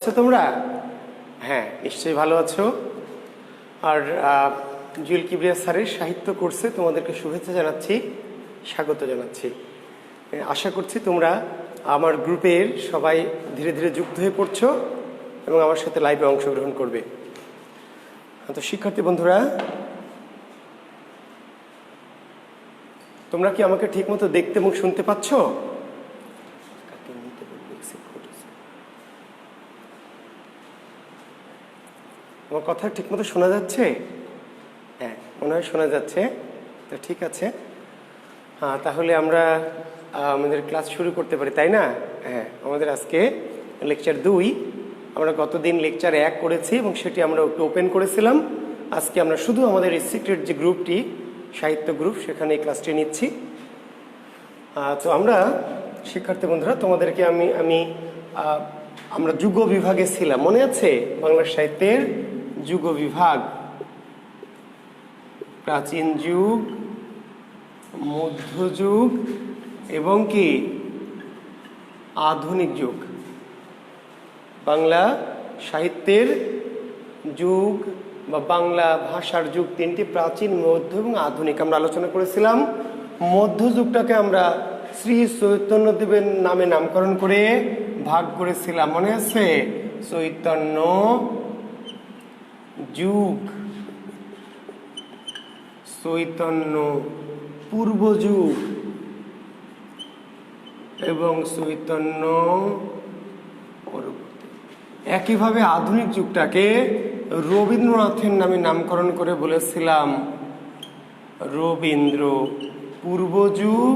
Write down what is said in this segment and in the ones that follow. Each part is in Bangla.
আচ্ছা তোমরা হ্যাঁ নিশ্চয়ই ভালো আছো। আর জুয়েল কিবরিয়া স্যারের সাহিত্য কোর্সে তোমাদেরকে শুভেচ্ছা জানাচ্ছি, স্বাগত জানাচ্ছি। আশা করছি তোমরা আমার গ্রুপের সবাই ধীরে ধীরে যুক্ত হয়ে পড়ছো এবং আমার সাথে লাইভে অংশগ্রহণ করবে। তো শিক্ষার্থী বন্ধুরা, তোমরা কি আমাকে ঠিকমতো দেখতে এবং শুনতে পাচ্ছ? আমার কথা ঠিকমতো শোনা যাচ্ছে? হ্যাঁ, মনে হয় শোনা যাচ্ছে। তো ঠিক আছে, হ্যাঁ তাহলে আমরা আমাদের ক্লাস শুরু করতে পারি, তাই না? হ্যাঁ, আমাদের আজকে লেকচার 2। আমরা গতদিন লেকচার 1 করেছি এবং সেটি আমরা একটু ওপেন করেছিলাম। আজকে আমরা শুধু আমাদের এই সিক্রেট যে গ্রুপটি, সাহিত্য গ্রুপ, সেখানে এই ক্লাসটি নিচ্ছি। তো আমরা শিক্ষার্থী বন্ধুরা তোমাদেরকে আমরা যুগ বিভাগে ছিলাম, মনে আছে? বাংলা সাহিত্যের যুগ বিভাগ, প্রাচীন যুগ, মধ্যযুগ এবং কি আধুনিক যুগ। বাংলা সাহিত্যের যুগ বা বাংলা ভাষার যুগ তিনটি: প্রাচীন, মধ্য এবং আধুনিক। আমরা আলোচনা করেছিলাম মধ্যযুগটাকে আমরা শ্রী চৈতন্যদেবের নামে নামকরণ করে ভাগ করেছিলাম, মনে আছে? চৈতন্য যুগ, চৈতন্য পূর্ব যুগ এবং চৈতন্য পরবর্তী। একইভাবে আধুনিক যুগটাকে রবীন্দ্রনাথের নামে নামকরণ করে বলেছিলাম রবীন্দ্র পূর্ব যুগ,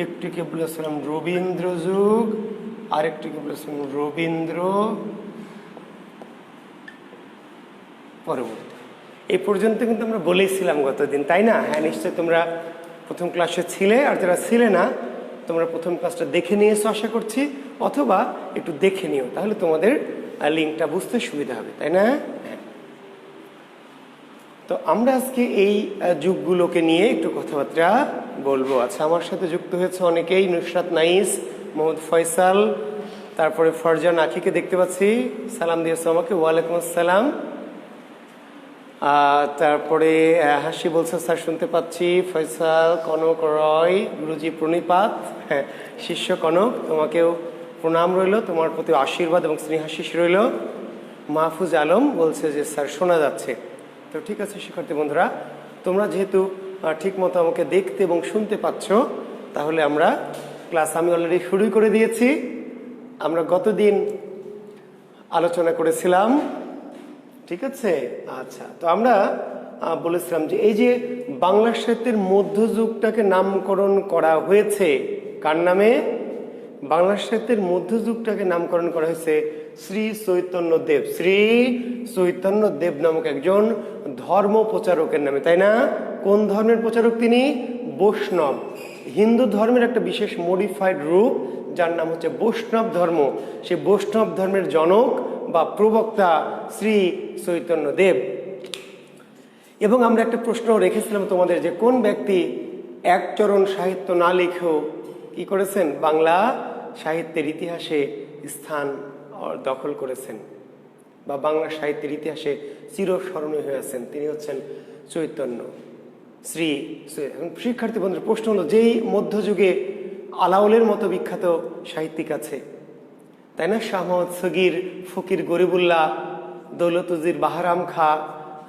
একটিকে বলেছিলাম রবীন্দ্র যুগ, আরেকটিকে বলেছিলাম রবীন্দ্র পরবর্তী। এই পর্যন্ত কিন্তু আমরা বলেছিলাম গতদিন, তাই না? হ্যাঁ, নিশ্চয়ই তোমরা প্রথম ক্লাসে ছিলে, আর যারা ছিলে না তোমরা প্রথম ক্লাসটা দেখে নিয়েছো আশা করছি, অথবা একটু দেখে নিও, তাহলে তোমাদের লিঙ্কটা বুঝতে সুবিধা হবে, তাই না? হ্যাঁ। তো আমরা আজকে এই যুগগুলোকে নিয়ে একটু কথাবার্তা বলবো। আচ্ছা, আমার সাথে যুক্ত হয়েছে অনেকেই: নুসরাত নাইস, মোহাম্মদ ফয়সাল, তারপরে ফরজান আখিকে দেখতে পাচ্ছি, সালাম দিয়েছো আমাকে, ওয়ালাইকুম আসসালাম। তারপরে হাসি বলছে স্যার শুনতে পাচ্ছি, ফয়সাল, কনক রয়, গুরুজি প্রণিপাত, হ্যাঁ শিষ্য কনক, তোমাকেও প্রণাম রইল, তোমার প্রতি আশীর্বাদ এবং স্নেহাশিস রইল। মাহফুজ আলম বলছে যে স্যার শোনা যাচ্ছে। তো ঠিক আছে শিক্ষার্থী বন্ধুরা, তোমরা যেহেতু ঠিক মতো আমাকে দেখতে এবং শুনতে পাচ্ছ, তাহলে আমরা ক্লাস আমি অলরেডি শুরু করে দিয়েছি। আমরা গতদিন আলোচনা করেছিলাম, ঠিক আছে? আচ্ছা, তো আমরা বলেছিলাম যে এই যে বাংলা সাহিত্যের মধ্যযুগটাকে নামকরণ করা হয়েছে কার নামে? বাংলা সাহিত্যের মধ্যযুগটাকে নামকরণ করা হয়েছে শ্রী চৈতন্যদেব, শ্রী চৈতন্যদেব নামক একজন ধর্ম প্রচারকের নামে, তাই না? কোন ধর্মের প্রচারক তিনি? বৈষ্ণব, হিন্দু ধর্মের একটা বিশেষ মডিফাইড রূপ যার নাম হচ্ছে বৈষ্ণব ধর্ম। সেই বৈষ্ণব ধর্মের জনক বা প্রবক্তা শ্রী চৈতন্যদেব। এবং আমরা একটা প্রশ্ন রেখেছিলাম তোমাদের, যে কোন ব্যক্তি একচরণ সাহিত্য না লিখেও কি করেছেন? বাংলা সাহিত্যের ইতিহাসে স্থান দখল করেছেন বা বাংলা সাহিত্যের ইতিহাসে চিরস্মরণীয় হয়ে আছেন, তিনি হচ্ছেন চৈতন্য শ্রী। শিক্ষার্থী বন্ধুর প্রশ্ন হলো, যেই মধ্যযুগে আলাওলের মতো বিখ্যাত সাহিত্যিক আছে, তাই না? শাহ মোহাম্মদ সগীর, ফকির গরিবুল্লাহ, দৌলতুজির বাহারাম খা,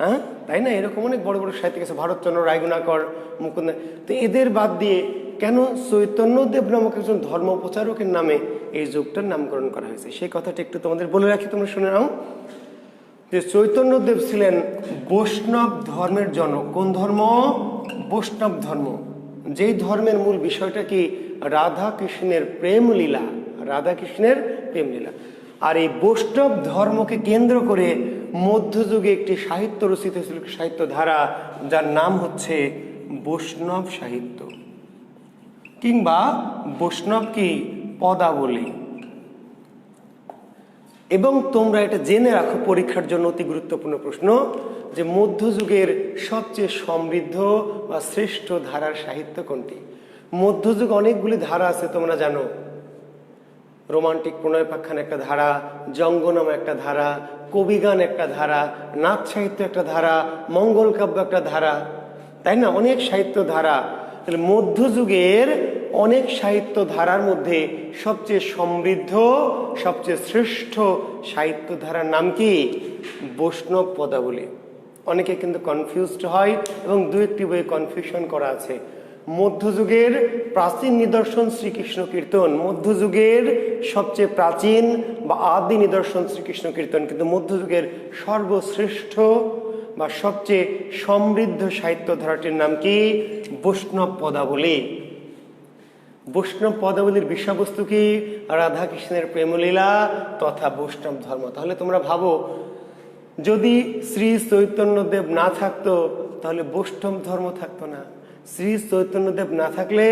হ্যাঁ তাই না? এরকম অনেক বড় বড় সাহিত্যিক আছে, ভারতচন্দ্র রায়গুণাকর, মুকুন্দ। তো এদের বাদ দিয়ে কেন চৈতন্যদেব নামক একজন ধর্ম প্রচারকের নামে এই যুগটার নামকরণ করা হয়েছে? সেই কথাটা একটু তোমাদের বলে রাখি, তোমরা শুনে নাও। যে চৈতন্যদেব ছিলেন বৈষ্ণব ধর্মের জনক। কোন ধর্ম? বৈষ্ণব ধর্ম। যেই ধর্মের মূল বিষয়টা কি? রাধা কৃষ্ণের প্রেম লীলা, রাধা কৃষ্ণের প্রেম লীলা। আর এই বৈষ্ণব ধর্মকে কেন্দ্র করে মধ্যযুগে একটি সাহিত্য রচিত হয়েছিল, সাহিত্য ধারা, যার নাম হচ্ছে বৈষ্ণব সাহিত্য কিংবা বৈষ্ণব কি পদাবলী। এবং তোমরা এটা জেনে রাখো, পরীক্ষার জন্য অতি গুরুত্বপূর্ণ প্রশ্ন, যে মধ্যযুগের সবচেয়ে সমৃদ্ধ বা শ্রেষ্ঠ ধারার সাহিত্য কোনটি? মধ্যযুগে অনেকগুলি ধারা আছে, তোমরা জানো। রোমান্টিক প্রণয়োপাখ্যান একটা ধারা, জঙ্গনামা একটা ধারা, কবিগান একটা ধারা, নাচ সাহিত্য একটা ধারা, মঙ্গল কাব্য একটা ধারা, তাই না? অনেক সাহিত্য ধারা। তাহলে মধ্যযুগের অনেক সাহিত্য ধারার মধ্যে সবচেয়ে সমৃদ্ধ, সবচেয়ে শ্রেষ্ঠ সাহিত্য ধারার নাম কি? বৈষ্ণব পদাবলী। অনেকে কিন্তু কনফিউজড হয় এবং দু একটি বইয়ে কনফিউশন করা আছে। মধ্যযুগের প্রাচীন নিদর্শন শ্রীকৃষ্ণ কীর্তন, মধ্যযুগের সবচেয়ে প্রাচীন বা আদি নিদর্শন শ্রীকৃষ্ণ কীর্তন, কিন্তু মধ্যযুগের সর্বশ্রেষ্ঠ বা সবচেয়ে সমৃদ্ধ সাহিত্য ধারাটির নাম কি? বৈষ্ণব পদাবলী। বৈষ্ণব পদাবলীর বিষয়বস্তু কি? রাধাকৃষ্ণের প্রেমলীলা তথা বৈষ্ণব ধর্ম। তাহলে তোমরা ভাবো, যদি শ্রী চৈতন্যদেব না থাকতো তাহলে বৈষ্ণব ধর্ম থাকতো না, শ্রী চৈতন্যদেব না থাকলে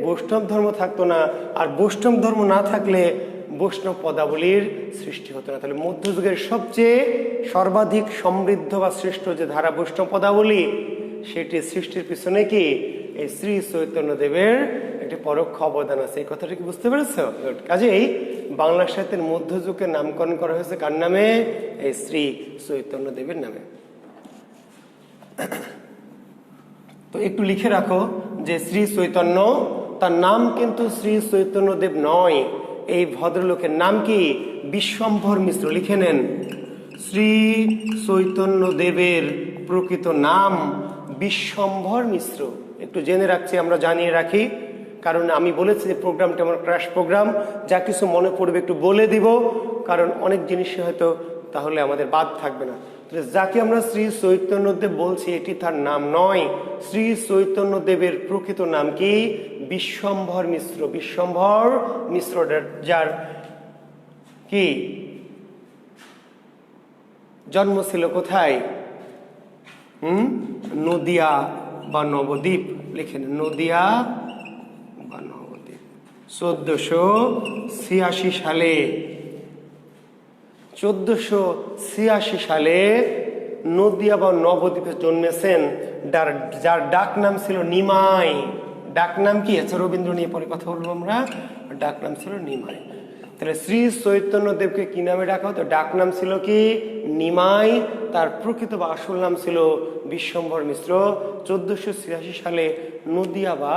বৈষ্ণব ধর্ম থাকতো না, আর বৈষ্ণব ধর্ম না থাকলে বৈষ্ণব পদাবলীর সৃষ্টি হতো না। তাহলে মধ্যযুগের সবচেয়ে সর্বাধিক সমৃদ্ধ বা শ্রেষ্ঠ যে ধারা বৈষ্ণব পদাবলী, সেটি সৃষ্টির পিছনে কি? এই শ্রী চৈতন্যদেবের একটি পরোক্ষ অবদান আছে। এই কথাটা কি বুঝতে পেরেছ? কাজেই বাংলা সাহিত্যের মধ্যযুগের নামকরণ করা হয়েছে কার নামে? এই শ্রী চৈতন্যদেবের নামে। তো একটু লিখে রাখো যে শ্রী চৈতন্য, তার নাম কিন্তু শ্রী চৈতন্যদেব নয়। এই ভদ্রলোকের নাম কি? বিশ্বম্ভর মিশ্র। লিখে নেন, শ্রী চৈতন্যদেবের প্রকৃত নাম বিশ্বম্ভর মিশ্র। একটু জেনে রাখছি, আমরা জানিয়ে রাখি, কারণ আমি বলেছি যে প্রোগ্রামটা আমার ক্র্যাশ প্রোগ্রাম, যা কিছু মনে পড়বে একটু বলে দিব, কারণ অনেক জিনিসই হয়তো তাহলে আমাদের বাদ থাকবে না। যাকে আমরা শ্রী চৈতন্যদেব বলছি এটি তার নাম নয়। শ্রী চৈতন্যদেবের প্রকৃত নাম কি? বিশ্বম্ভর মিশ্র। বিশ্বম্ভর মিশ্র, যার কি জন্ম ছিল কোথায়? নদিয়া বা নবদ্বীপ। লিখেন, নদিয়া বা নবদ্বীপ। 1486 সালে, 1486 সালে নদিয়া বা নবদ্বীপে জন্মেছেন, যার ডাক নাম ছিল নিমাই। ডাক নাম কি? আচ্ছা, রবীন্দ্র নিয়ে পরে কথা বলবো আমরা। ডাক নাম ছিল নিমাই। তাহলে শ্রী চৈতন্যদেবকে কি নামে ডাকা হতো? ডাক নাম ছিল কি? নিমাই। তার প্রকৃত বা আসল নাম ছিল বিশ্বম্ভর মিশ্র। 1486 সালে নদিয়া বা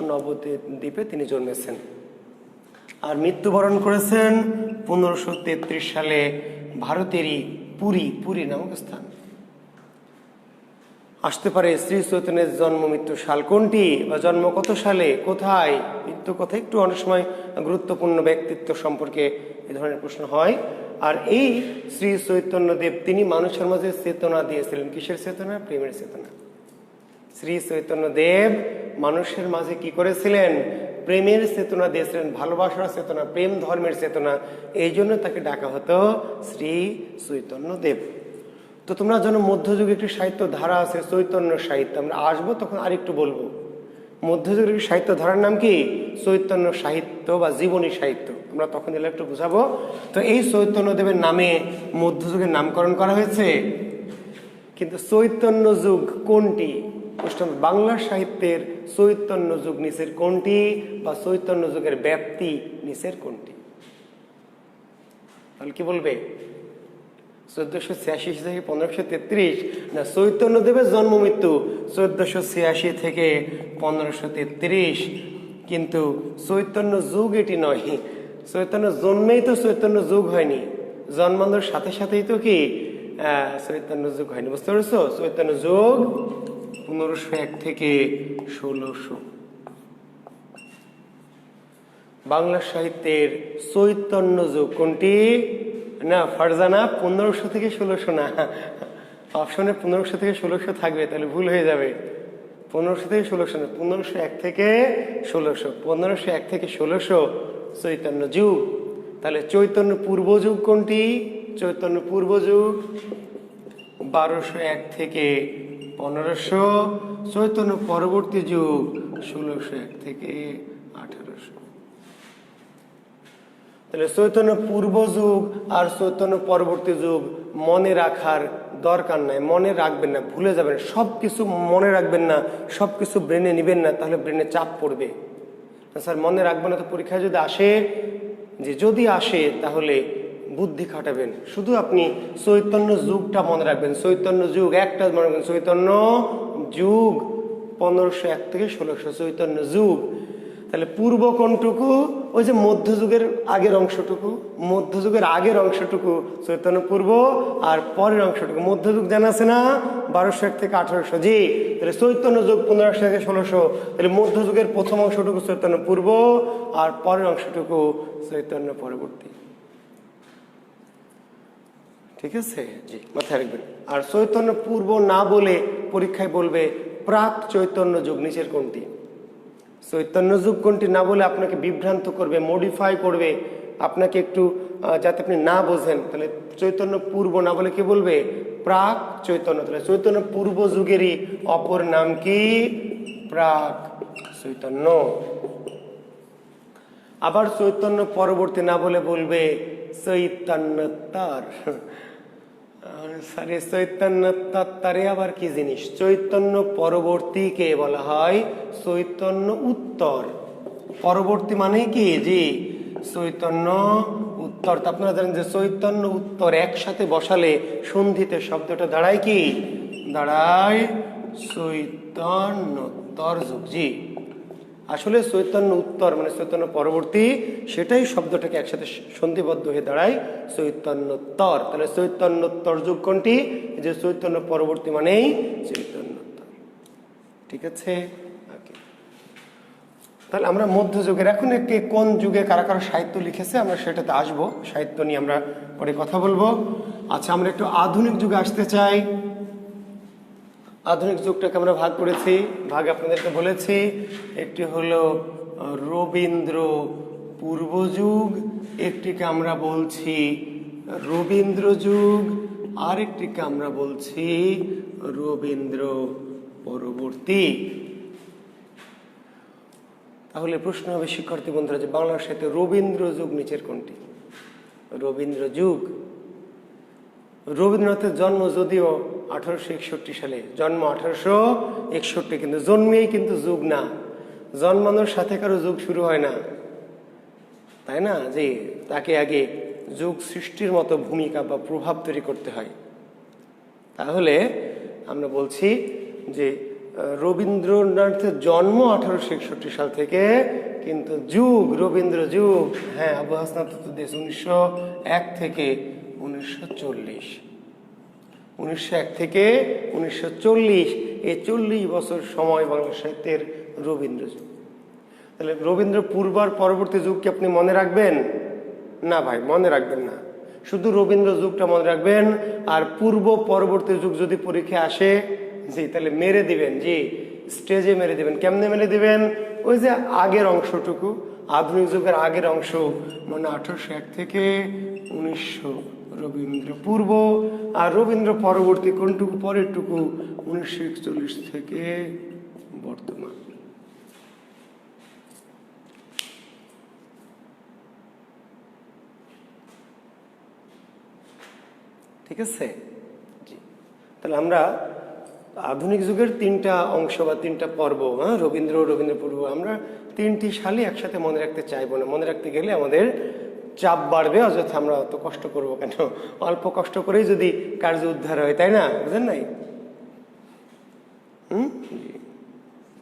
নবদ্বীপে তিনি জন্মেছেন, আর মৃত্যুবরণ করেছেন 1533 সালে ভারতেরই পুরী নামক স্থান। আসতে পারে শ্রী চৈতন্যের জন্ম মৃত্যু সাল কোনটি, বা জন্ম কত সালে, কোথায়, মৃত্যু কোথায়, একটু অনেক সময় গুরুত্বপূর্ণ ব্যক্তিত্ব সম্পর্কে এ ধরনের প্রশ্ন হয়। আর এই শ্রী চৈতন্যদেব তিনি মানুষের মাঝে চেতনা দিয়েছিলেন। কিসের চেতনা? প্রেমের চেতনা। শ্রী চৈতন্যদেব মানুষের মাঝে কি করেছিলেন? প্রেমের চেতনা দিয়েছিলেন, ভালোবাসার চেতনা, প্রেম ধর্মের চেতনা। এই জন্য তাকে ডাকা হতো শ্রী চৈতন্যদেব। তো তোমরা জানো মধ্যযুগে একটি সাহিত্য ধারা আছে চৈতন্য সাহিত্য। আমরা আসবো তখন আরেকটু বলবো। মধ্যযুগের একটি সাহিত্য ধারার নাম কি? চৈতন্য সাহিত্য বা জীবনী সাহিত্য। আমরা তখন এলে একটু বুঝাবো। তো এই চৈতন্যদেবের নামে মধ্যযুগের নামকরণ করা হয়েছে। কিন্তু চৈতন্য যুগ কোনটি? বাংলা সাহিত্যের চৈতন্য যুগ নিচের কোনটি, বা চৈতন্য যুগের ব্যাপ্তি নিচের কোনটি? তাহলে কি বলবে? 1486 থেকে 1533 না, চৈতন্যদেবের জন্ম মৃত্যু 1486 থেকে 1533, কিন্তু চৈতন্য যুগ এটি নয়। চৈতন্য জন্মেই তো চৈতন্য যুগ হয়নি, জন্মানোর সাথে সাথেই তো কি চৈতন্য যুগ হয়নি। বুঝতে পেরেছো? চৈতন্য যুগ 1501 থেকে 1600। বাংলা সাহিত্যের চৈতন্য যুগ কোনটি? না ফারজানা, 1500 থেকে 1600 না, অপশনে 1500 থেকে 1600 থাকবে, তাহলে ভুল হয়ে যাবে। 1500 থেকে 1600 না, 1501 থেকে 1600। 1501 থেকে 1600 চৈতন্য যুগ। তাহলে চৈতন্য পূর্ব যুগ কোনটি? চৈতন্য পূর্ব যুগ 1201 থেকে 1500। চৈতন্য পরবর্তী যুগ 1601 থেকে 1800। তাহলে চৈতন্য পূর্ব যুগ আর চৈতন্য পরবর্তী যুগ মনে রাখার দরকার নাই, মনে রাখবেন না, ভুলে যাবেন। সব কিছু মনে রাখবেন না, সব কিছু ব্রেনে নেবেন না, তাহলে ব্রেনে চাপ পড়বে। স্যার মনে রাখবো না তো পরীক্ষায় যদি আসে যে যদি আসে তাহলে বুদ্ধি খাটাবেন। শুধু আপনি চৈতন্য যুগটা মনে রাখবেন, চৈতন্য যুগ একটা মনে রাখবেন, চৈতন্য যুগ 1501 থেকে 1600 চৈতন্য যুগ। তাহলে পূর্ব কোনটুকু? ওই যে মধ্যযুগের আগের অংশটুকু, মধ্যযুগের আগের অংশটুকু চৈতন্য পূর্ব, আর পরের অংশটুকু মধ্যযুগ জানা আছে না, 1201 থেকে 1800। জি, তাহলে চৈতন্য যুগ 1500 থেকে 1600। তাহলে মধ্যযুগের প্রথম অংশটুকু চৈতন্য পূর্ব, আর পরের অংশটুকু চৈতন্য পরবর্তী। ঠিক আছে? জি, মাথায় রাখবেন। আর চৈতন্য পূর্ব না বলে পরীক্ষায় বলবে প্রাক চৈতন্য যুগ নিচের কোনটি। চৈতন্য যুগ কোনটি না বলে আপনাকে বিভ্রান্ত করবে, মডিফাই করবে আপনাকে একটু, যাতে আপনি না বোঝেন। তাহলে চৈতন্য পূর্ব না বলে কি বলবে? প্রাক চৈতন্য। তাহলে চৈতন্য পূর্ব যুগেরই অপর নাম কি? প্রাক চৈতন্য। আবার চৈতন্য পরবর্তী না বলে বলবে চৈতন্যোত্তর। আরে চৈতন্যোত্তরে আবার কি জিনিস? চৈতন্য পরবর্তীকে বলা হয় চৈতন্য উত্তর। পরবর্তী মানে কি? জি, চৈতন্য উত্তর। তা আপনারা জানেন যে চৈতন্য উত্তর একসাথে বসালে সন্ধিতে শব্দটা দাঁড়ায় কি? দাঁড়ায় চৈতন্যোত্তর যুগ। জি, আসলে চৈতন্য উত্তর মানে চৈতন্য পরবর্তী, সেটাই শব্দটাকে একসাথে সন্ধিবদ্ধ হয়ে দাঁড়ায় চৈতন্যোত্তর। তাহলে চৈতন্যোত্তর যুগ কোনটি? যে চৈতন্য পরবর্তী মানেই চৈতন্যোত্তর। ঠিক আছে? তাহলে আমরা মধ্যযুগের, এখন একটি কোন যুগে কারা কারা সাহিত্য লিখেছে আমরা সেটাতে আসবো, সাহিত্য নিয়ে আমরা পরে কথা বলবো। আচ্ছা, আমরা একটু আধুনিক যুগে আসতে চাই। আধুনিক যুগটাকে আমরা ভাগ করেছি, ভাগ আপনাদেরকে বলেছি। একটি হলো রবীন্দ্র পূর্ব যুগ, একটিকে আমরা বলছি রবীন্দ্র যুগ, আরেকটিকে আমরা বলছি রবীন্দ্র পরবর্তী। তাহলে প্রশ্ন হবে শিক্ষার্থী বন্ধুরা যে বাংলা সাহিত্যে রবীন্দ্র যুগ নিচের কোনটি? রবীন্দ্র যুগ। রবীন্দ্রনাথের জন্ম যদিও 1861 সালে, জন্ম 1861, কিন্তু জন্মেই কিন্তু যুগ না, জন্মানোর সাথে কারো যুগ শুরু হয় না, তাই না? যে তাকে আগে যুগ সৃষ্টির মতো ভূমিকা বা প্রভাব তৈরি করতে হয়। তাহলে আমরা বলছি যে রবীন্দ্রনাথের জন্ম 1861 সাল থেকে, কিন্তু যুগ রবীন্দ্র যুগ, হ্যাঁ, আবু হাসনাত 1901 থেকে 1940, 1901 থেকে 1940, এই 40 বছর সময় বাংলা সাহিত্যের রবীন্দ্র যুগ। তাহলে রবীন্দ্র পূর্ব আর পরবর্তী যুগ কি আপনি মনে রাখবেন? না ভাই, মনে রাখবেন না, শুধু রবীন্দ্র যুগটা মনে রাখবেন। আর পূর্ব পরবর্তী যুগ যদি পরীক্ষা আসে, জি, তাহলে মেরে দিবেন। জি, স্টেজে মেরে দিবেন। কেমনে মেরে দিবেন? ওই যে আগের অংশটুকু, আধুনিক যুগের আগের অংশ, মানে 1801 থেকে 1900 রবীন্দ্র পূর্ব, আর রবীন্দ্র পরবর্তী কোনটুকু? পরেরটুকু 1941 থেকে বর্তমান। ঠিক আছে? জি, তাহলে আমরা আধুনিক যুগের 3টা অংশ বা 3টা পর্ব, হ্যাঁ, রবীন্দ্র, রবীন্দ্র পূর্ব, আমরা 3টি সালই একসাথে মনে রাখতে চাইবো না। মনে রাখতে গেলে আমাদের চাপ বাড়বে, অযথা আমরা অত কষ্ট করবো কেন? অল্প কষ্ট করেই যদি কার্য উদ্ধার হয়, তাই না? বুঝলেন নাই?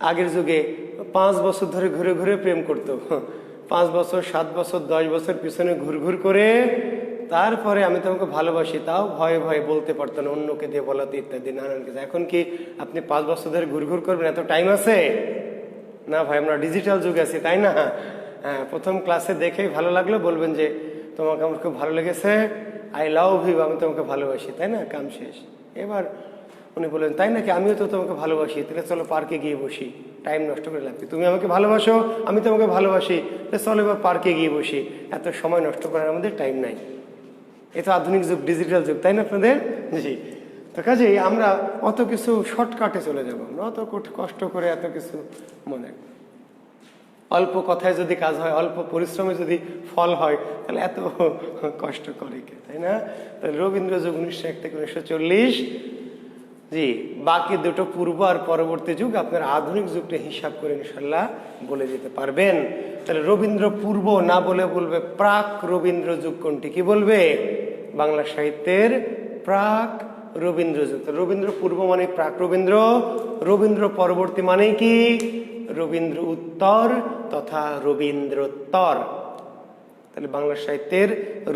আগের যুগে 5 বছর ধরে ঘুরে ঘুরে প্রেম করতো, 5 বছর 7 বছর 10 বছর পিছনে ঘুর করে, তারপরে আমি তোমাকে ভালোবাসি তাও ভয়ে ভয়ে বলতে পারতো না, অন্যকে দিয়ে বলাতে ইত্যাদি নানান কিছু। এখন কি আপনি 5 বছর ধরে ঘুর করবেন? এত টাইম আছে না ভাই, আমরা ডিজিটাল যুগে আছি, তাই না? হ্যাঁ, প্রথম ক্লাসে দেখেই ভালো লাগলো, বলবেন যে তোমাকে আমার খুব ভালো লেগেছে, আই লাভ ইউ, আমি তোমাকে ভালোবাসি, তাই না? কাম শেষ। এবার উনি বললেন তাই নাকি, আমিও তো তোমাকে ভালোবাসি, তাহলে চলো পার্কে গিয়ে বসি, টাইম নষ্ট করে লাগবে। তুমি আমাকে ভালোবাসো, আমি তোমাকে ভালোবাসি, চলো এবার পার্কে গিয়ে বসি, এত সময় নষ্ট করার আমাদের টাইম নাই। এটা আধুনিক যুগ, ডিজিটাল যুগ, তাই না আপনাদের? জি, তো কাজেই আমরা অত কিছু শর্টকাটে চলে যাবো, আমরা অত কষ্ট করে এত কিছু মনে, অল্প কথায় যদি কাজ হয়, অল্প পরিশ্রমে যদি ফল হয়, তাহলে এত কষ্ট করে কে, তাই না? তাহলে রবীন্দ্র যুগ 1901 থেকে 1940, জি, বাকি দুটো পূর্ব আর পরবর্তী যুগ আপনার আধুনিক যুগটা হিসাব করে ইনশাল্লাহ বলে দিতে পারবেন। তাহলে রবীন্দ্র পূর্ব না বলে বলবে প্রাক রবীন্দ্র যুগ কোনটি? কি বলবে? বাংলা সাহিত্যের প্রাক রবীন্দ্র যুগ। রবীন্দ্র পূর্ব মানে প্রাক রবীন্দ্র, রবীন্দ্র পরবর্তী মানে কি? রবীন্দ্র উত্তর তথা রবীন্দ্রোত্তর। তাহলে বাংলা সাহিত্যের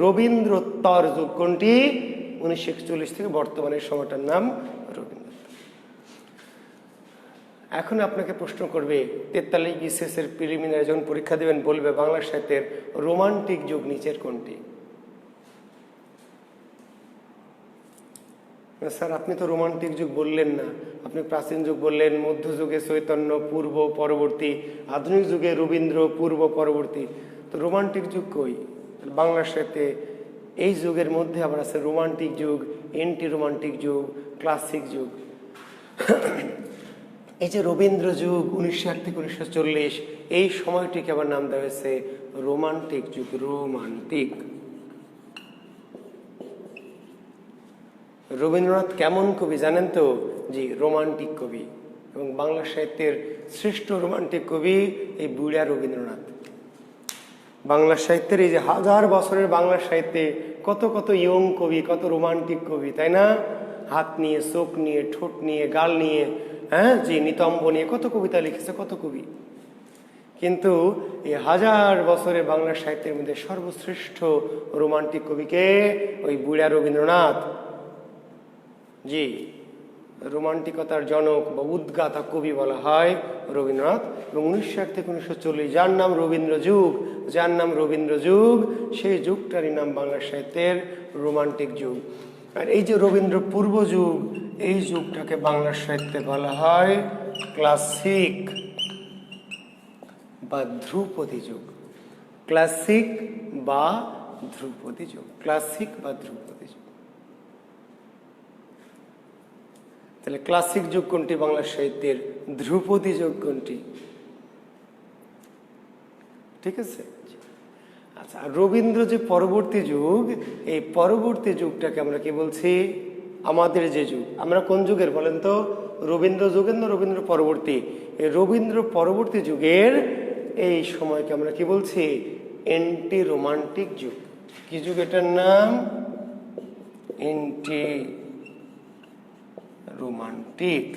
রবীন্দ্রোত্তর যুগ কোনটি? 1941 থেকে বর্তমানের সময়টার নাম রবীন্দ্র। এখন আপনাকে প্রশ্ন করবে 43 BCS এর প্রিলিমিনারি যখন পরীক্ষা দেবেন বলবে বাংলা সাহিত্যের রোমান্টিক যুগ নিচের কোনটি? স্যার আপনি তো রোমান্টিক যুগ বললেন না, আপনি প্রাচীন যুগ বললেন, মধ্যযুগে চৈতন্য, পূর্ব পরবর্তী, আধুনিক যুগে রবীন্দ্র, পূর্ব পরবর্তী, তো রোমান্টিক যুগ কই? বাংলা সাহিত্যে এই যুগের মধ্যে আবার আছে রোমান্টিক যুগ, এন্টি রোমান্টিক যুগ, ক্লাসিক যুগ। এই যে রবীন্দ্র যুগ 1901 থেকে 1940, এই সময়টিকে আবার নাম দেওয়া হয়েছে রোমান্টিক যুগ। রোমান্টিক। রবীন্দ্রনাথ কেমন কবি জানেন তো? জি, রোমান্টিক কবি। এবং বাংলা সাহিত্যের শ্রেষ্ঠ রোমান্টিক কবি এই বুড়া রবীন্দ্রনাথ। বাংলা সাহিত্যের এই যে হাজার বছরের বাংলা সাহিত্যে কত কত ইয়ং কবি, কত রোমান্টিক কবি, তাই না? হাত নিয়ে, চোখ নিয়ে, ঠোঁট নিয়ে, গাল নিয়ে, হ্যাঁ জি, নিতম্ব নিয়ে কত কবিতা লিখেছে কত কবি। কিন্তু এই হাজার বছরের বাংলা সাহিত্যের মধ্যে সর্বশ্রেষ্ঠ রোমান্টিক কবিকে ওই বুড়া রবীন্দ্রনাথ। জি, রোমান্টিকতার জনক বা উদ্গাতা কবি বলা হয় রবীন্দ্রনাথ। এবং 1901 থেকে 1940 যার নাম রবীন্দ্র যুগ, যার নাম রবীন্দ্র যুগ, সেই যুগটারই নাম বাংলা সাহিত্যের রোমান্টিক যুগ। আর এই যে রবীন্দ্র পূর্ব যুগ, এই যুগটাকে বাংলা সাহিত্যে বলা হয় ক্লাসিক বা ধ্রুপদী যুগ। ক্লাসিক বা ধ্রুপদী যুগ, ক্লাসিক বা ধ্রুপদী যুগ। তাহলে ক্লাসিক যুগ কোনটি বাংলা সাহিত্যের? ধ্রুপদী যুগ কোনটি? ঠিক আছে। আচ্ছা, রবীন্দ্র যে পরবর্তী যুগ, এই পরবর্তী যুগটাকে আমরা কি বলছি? আমাদের যে যুগ, আমরা কোন যুগের বলেন তো? রবীন্দ্র যুগের না রবীন্দ্র পরবর্তী? এই রবীন্দ্র পরবর্তী যুগের এই সময়কে আমরা কি বলছি? এন্টি রোমান্টিক যুগ। কি যুগ এটার নাম? Anti romantic.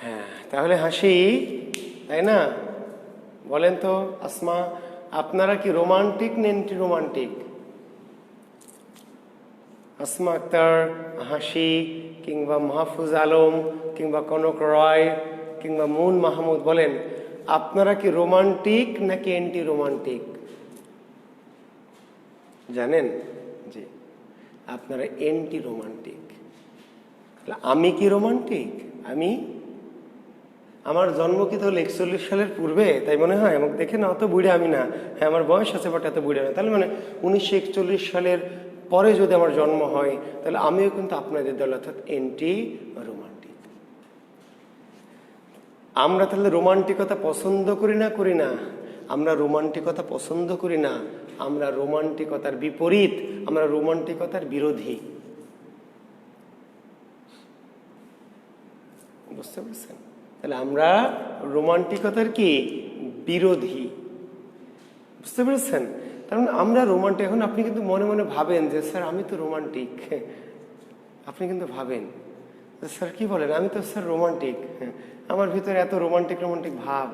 হ্যাঁ, তাহলে হাসি, তাই না? বলেন তো আসমা, আপনারা কি রোমান্টিক না এন্টি রোমান্টিক? আসমা আক্তার, হাসি, কিংবা মাহফুজ আলম, কিংবা কনক রয়, কিংবা মুন মাহমুদ, বলেন আপনারা কি রোমান্টিক নাকি এন্টি রোমান্টিক? জানেন? জি, আপনারা এন্টি রোমান্টিক। আমি কি রোমান্টিক? আমি, আমার জন্ম কি তাহলে 41 সালের পূর্বে, তাই মনে হয়? আমাকে দেখে না অত বুড়ে আমি না। হ্যাঁ, আমার বয়স আছে বাট এত বুড়ে না। তাহলে মানে 1941 সালের পরে যদি আমার জন্ম হয়, তাহলে আমিও কিন্তু আপনাদের দল, অর্থাৎ এন্টি রোমান্টিক। আমরা তাহলে রোমান্টিকতা পছন্দ করি না? করি না? আমরা রোমান্টিকতা পছন্দ করি না, আমরা রোমান্টিকতার বিপরীত, আমরা রোমান্টিকতার বিরোধী। বুঝতে পারছেন? তাহলে আমরা রোমান্টিকতার কি? বিরোধী। বুঝতে পেরেছেন? কারণ আমরা রোমান্টিক। এখন আপনি কিন্তু মনে মনে ভাবেন যে স্যার আমি তো রোমান্টিক। আপনি কিন্তু ভাবেন স্যার কি বলেন, আমি তো স্যার রোমান্টিক, আমার ভিতরে এত রোমান্টিক রোমান্টিক ভাব।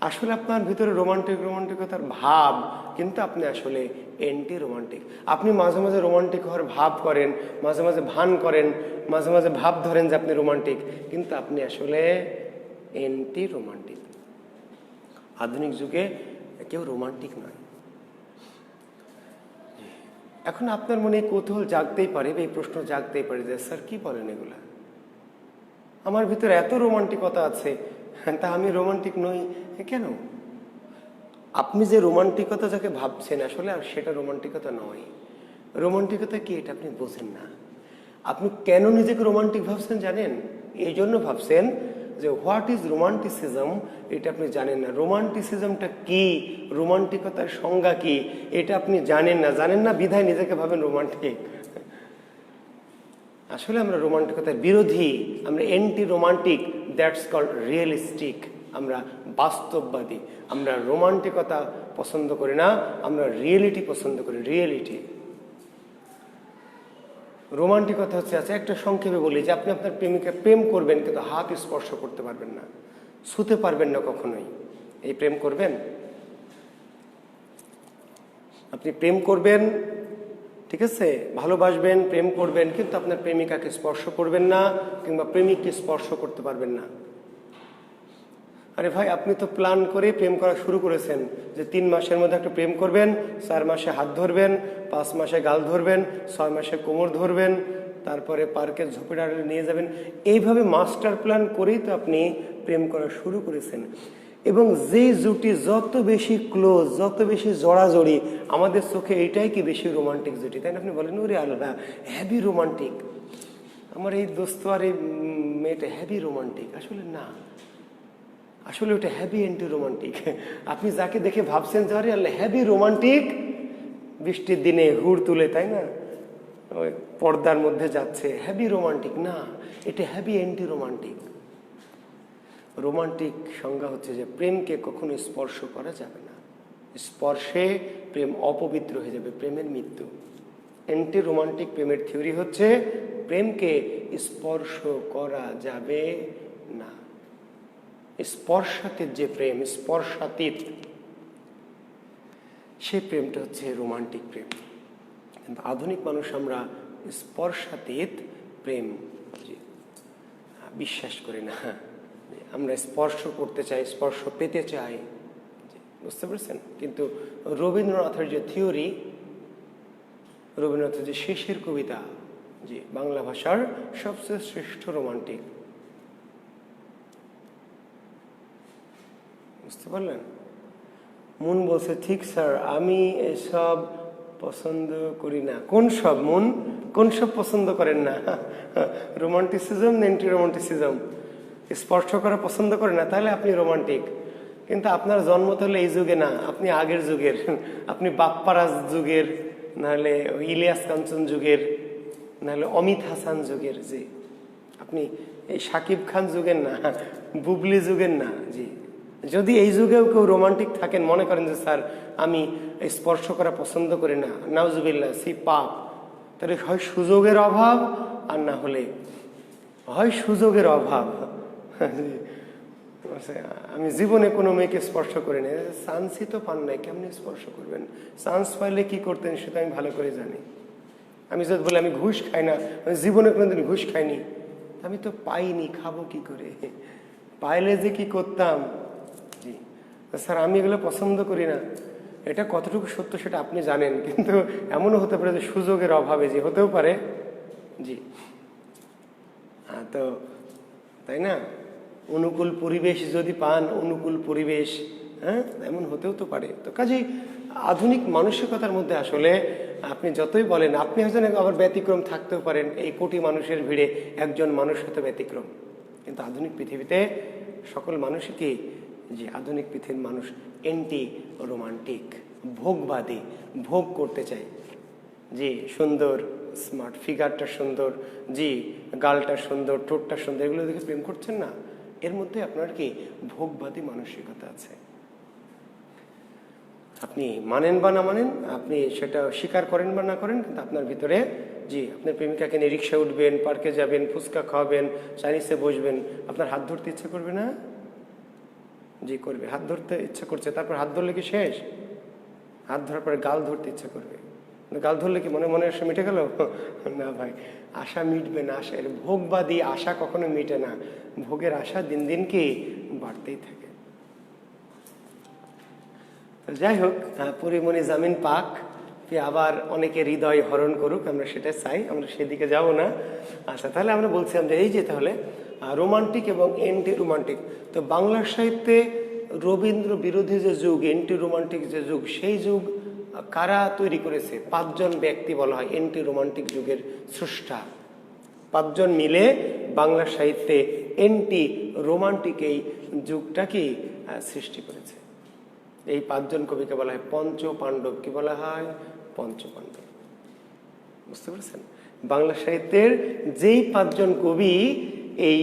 আসলে আপনার ভিতরে রোমান্টিকতার ভাব, কিন্তু আপনি আসলে এন্টি রোমান্টিক। আপনি মাঝে মাঝে রোমান্টিক হওয়ার ভাব করেন, মাঝে মাঝে ভান করেন, মাঝে মাঝে ভাব ধরেন যে আপনি রোমান্টিক, কিন্তু আপনি আসলে এন্টি রোমান্টিক। আধুনিক যুগে কেউ রোমান্টিক নয়। এখন আপনার মনে কৌতূহল জাগতেই পারে, এই প্রশ্ন জাগতেই পারে যে স্যার কি বলেন এগুলা, আমার ভিতরে এত রোমান্টিকতা আছে, তা আমি রোমান্টিক নই কেন? আপনি যে রোমান্টিকতা যাকে ভাবছেন আসলে আর সেটা রোমান্টিকতা নয়। রোমান্টিকতা কি এটা আপনি বোঝেন না। আপনি কেন নিজেকে রোমান্টিক ভাবছেন জানেন? এই জন্য ভাবছেন যে হোয়াট ইজ রোমান্টিসিজম, এটা আপনি জানেন না। রোমান্টিসিজমটা কি, রোমান্টিকতার সংজ্ঞা কি, এটা আপনি জানেন না। জানেন না বিধায় নিজেকে ভাবেন রোমান্টিক। আসলে আমরা রোমান্টিকতার বিরোধী, আমরা anti romantic, that's called realistic. আমরা বাস্তববাদী, আমরা রোমান্টিকতা পছন্দ করি না, আমরা রিয়েলিটি পছন্দ করি, রিয়েলিটি। রোমান্টিকতা হচ্ছে, আচ্ছা একটা সংক্ষেপে বলি, যে আপনি আপনার প্রেমিকা প্রেম করবেন কিন্তু হাত স্পর্শ করতে পারবেন না, ছুতে পারবেন না কখনোই, এই প্রেম করবেন? আপনি প্রেম করবেন, ঠিক আছে, ভালোবাসবেন, প্রেম করবেন, কিন্তু আপনার প্রেমিকাকে স্পর্শ করবেন না, কিংবা প্রেমিককে স্পর্শ করতে পারবেন না। আরে ভাই, আপনি তো প্ল্যান করে প্রেম করা শুরু করেছেন যে 3 মাসের মধ্যে একটা প্রেম করবেন, 4 মাসে হাত ধরবেন, 5 মাসে গাল ধরবেন, 6 মাসে কোমর ধরবেন, তারপরে পার্কের ঝোপে ডালে নিয়ে যাবেন। এইভাবে মাস্টার প্ল্যান করেই তো আপনি প্রেম করা শুরু করেছেন। এবং যেই জুটি যত বেশি ক্লোজ, যত বেশি জড়াজড়ি, আমাদের চোখে এইটাই কি বেশি রোমান্টিক জুটি, তাই না? আপনি বলেন ওরে আল্লাহ, হ্যাভি রোমান্টিক, আমার এই দোস্ত আর এই মেয়েটা হ্যাভি রোমান্টিক। আসলে না, আসলে ওটা হ্যাভি অ্যান্টি রোমান্টিক। আপনি যাকে দেখে ভাবছেন যে আরে আল্লাহ হ্যাভি রোমান্টিক, বৃষ্টির দিনে হুড় তুলে, তাই না, ওই পর্দার মধ্যে যাচ্ছে, হ্যাভি রোমান্টিক না, এটা হ্যাভি অ্যান্টি রোমান্টিক। রোমান্টিক সংজ্ঞা হচ্ছে যে প্রেমকে কখনো স্পর্শ করা যাবে না, স্পর্শে প্রেম অপবিত্র হয়ে যাবে, প্রেমের মৃত্যু। অ্যান্টি রোমান্টিক প্রেমের থিওরি হচ্ছে প্রেমকে স্পর্শ করা যাবে না। স্পর্শাতীত যে প্রেম, স্পর্শাতীত, সে প্রেমটা হচ্ছে রোমান্টিক প্রেম। কিন্তু আধুনিক মানুষ আমরা স্পর্শাতীত প্রেম বিশ্বাস করি না, আমরা স্পর্শ করতে চাই, স্পর্শ পেতে চাই, বুঝতে পেরেছেন? কিন্তু রবীন্দ্রনাথের যে থিওরি, রবীন্দ্রনাথের যে শেষের কবিতা, যে বাংলা ভাষার সবচেয়ে শ্রেষ্ঠ রোমান্টিক, বুঝতে পারলেন? মন বলছে, ঠিক স্যার, আমি এসব পছন্দ করি না। কোন সব? মন কোন সব পছন্দ করেন না? রোমান্টিসিজম না অ্যান্টি রোমান্টিসিজম? স্পর্শ করা পছন্দ করে না, তাহলে আপনি রোমান্টিক। কিন্তু আপনার জন্ম তাহলে এই যুগে না, আপনি আগের যুগের, আপনি বাপ্পারাজ যুগের, নাহলে ইলিয়াস কাঞ্চন যুগের, নাহলে অমিত হাসান যুগের। জি, আপনি এই সাকিব খান যুগের না, বুবলি যুগের না। জি, যদি এই যুগেও কেউ রোমান্টিক থাকেন, মনে করেন যে স্যার আমি স্পর্শ করা পছন্দ করি না, নাউজুবিল্লাহ, সি পাপ, তাহলে হয় সুযোগের অভাব, আর না হলে হয় সুযোগের অভাব। আমি জীবনে কোনো মেয়েকে স্পর্শ করি না, চান্সই তো পান নাই, কেমনি স্পর্শ করবেন? চান্স পাইলে কি করতেন সেটা আমি ভালো করে জানি। আমি যদি বলি আমি ঘুষ খাই না, আমি জীবনে কোনোদিন ঘুষ খাইনি, আমি তো পাইনি, খাবো কি করে? পাইলে যে কি করতাম। জি স্যার, আমি এগুলো পছন্দ করি না, এটা কতটুকু সত্য সেটা আপনি জানেন, কিন্তু এমনও হতে পারে যে সুযোগের অভাবে, যে হতেও পারে। জি, তো তাই না, অনুকূল পরিবেশ যদি পান, অনুকূল পরিবেশ, হ্যাঁ, এমন হতেও তো পারে। তো কাজেই আধুনিক মানসিকতার মধ্যে আসলে আপনি যতই বলেন, আপনি হয়তো আবার ব্যতিক্রম থাকতেও পারেন, এই কোটি মানুষের ভিড়ে একজন মানুষ হয়তো ব্যতিক্রম, কিন্তু আধুনিক পৃথিবীতে সকল মানুষই কি, যে আধুনিক পৃথিবীর মানুষ অ্যান্টি রোমান্টিক, ভোগবাদী, ভোগ করতে চায়। জি, সুন্দর, স্মার্ট, ফিগারটা সুন্দর, জি গালটা সুন্দর, ঠোঁটটা সুন্দর, এগুলো দেখে প্রেম করছেন না, এর মধ্যে আপনার কি ভোগবাদী মানসিকতা আছে। আপনি মানেন বা না মানেন, আপনি সেটা স্বীকার করেন বা না করেন, কিন্তু আপনার ভিতরে, জি আপনার প্রেমিকাকে নিয়ে রিক্সা উঠবেন, পার্কে যাবেন, ফুচকা খাওয়াবেন, চাইনিজে বসবেন, আপনার হাত ধরতে ইচ্ছে করবে না? জি করবে, হাত ধরতে ইচ্ছা করছে, তারপর হাত ধরলে কি শেষ? হাত ধরার পরে গাল ধরতে ইচ্ছা করবে, গাল ধরলে কি মনে মনে আশা মিটে গেল? না ভাই, আশা মিটবে না। আশা, এর ভোগবাদী আশা কখনো মিটে না, ভোগের আশা দিন দিন কি বাড়তেই থাকে। যাই হোক, পরিমণি জামিন পাক, আবার অনেকে হৃদয় হরণ করুক, আমরা সেটা চাই, আমরা সেদিকে যাব না। আচ্ছা, তাহলে আমরা বলছিলাম যে এই যে তাহলে রোমান্টিক এবং অ্যান্টি রোমান্টিক, তো বাংলা সাহিত্যে রবীন্দ্র বিরোধী যে যুগ, অ্যান্টি রোমান্টিক যে যুগ, সেই যুগ কারা তৈরি করেছে? 5 জন ব্যক্তি বলা হয় অ্যান্টি রোমান্টিক যুগের স্রষ্টা। 5 জন মিলে বাংলা সাহিত্যে অ্যান্টি রোমান্টিক এই যুগটাকে সৃষ্টি করেছে। এই 5 জন কবিকে বলা হয় পঞ্চ পাণ্ডব। কি বলা হয়? পঞ্চ পাণ্ডব। বুঝতে পেরেছেন? বাংলা সাহিত্যের যেই 5 জন কবি এই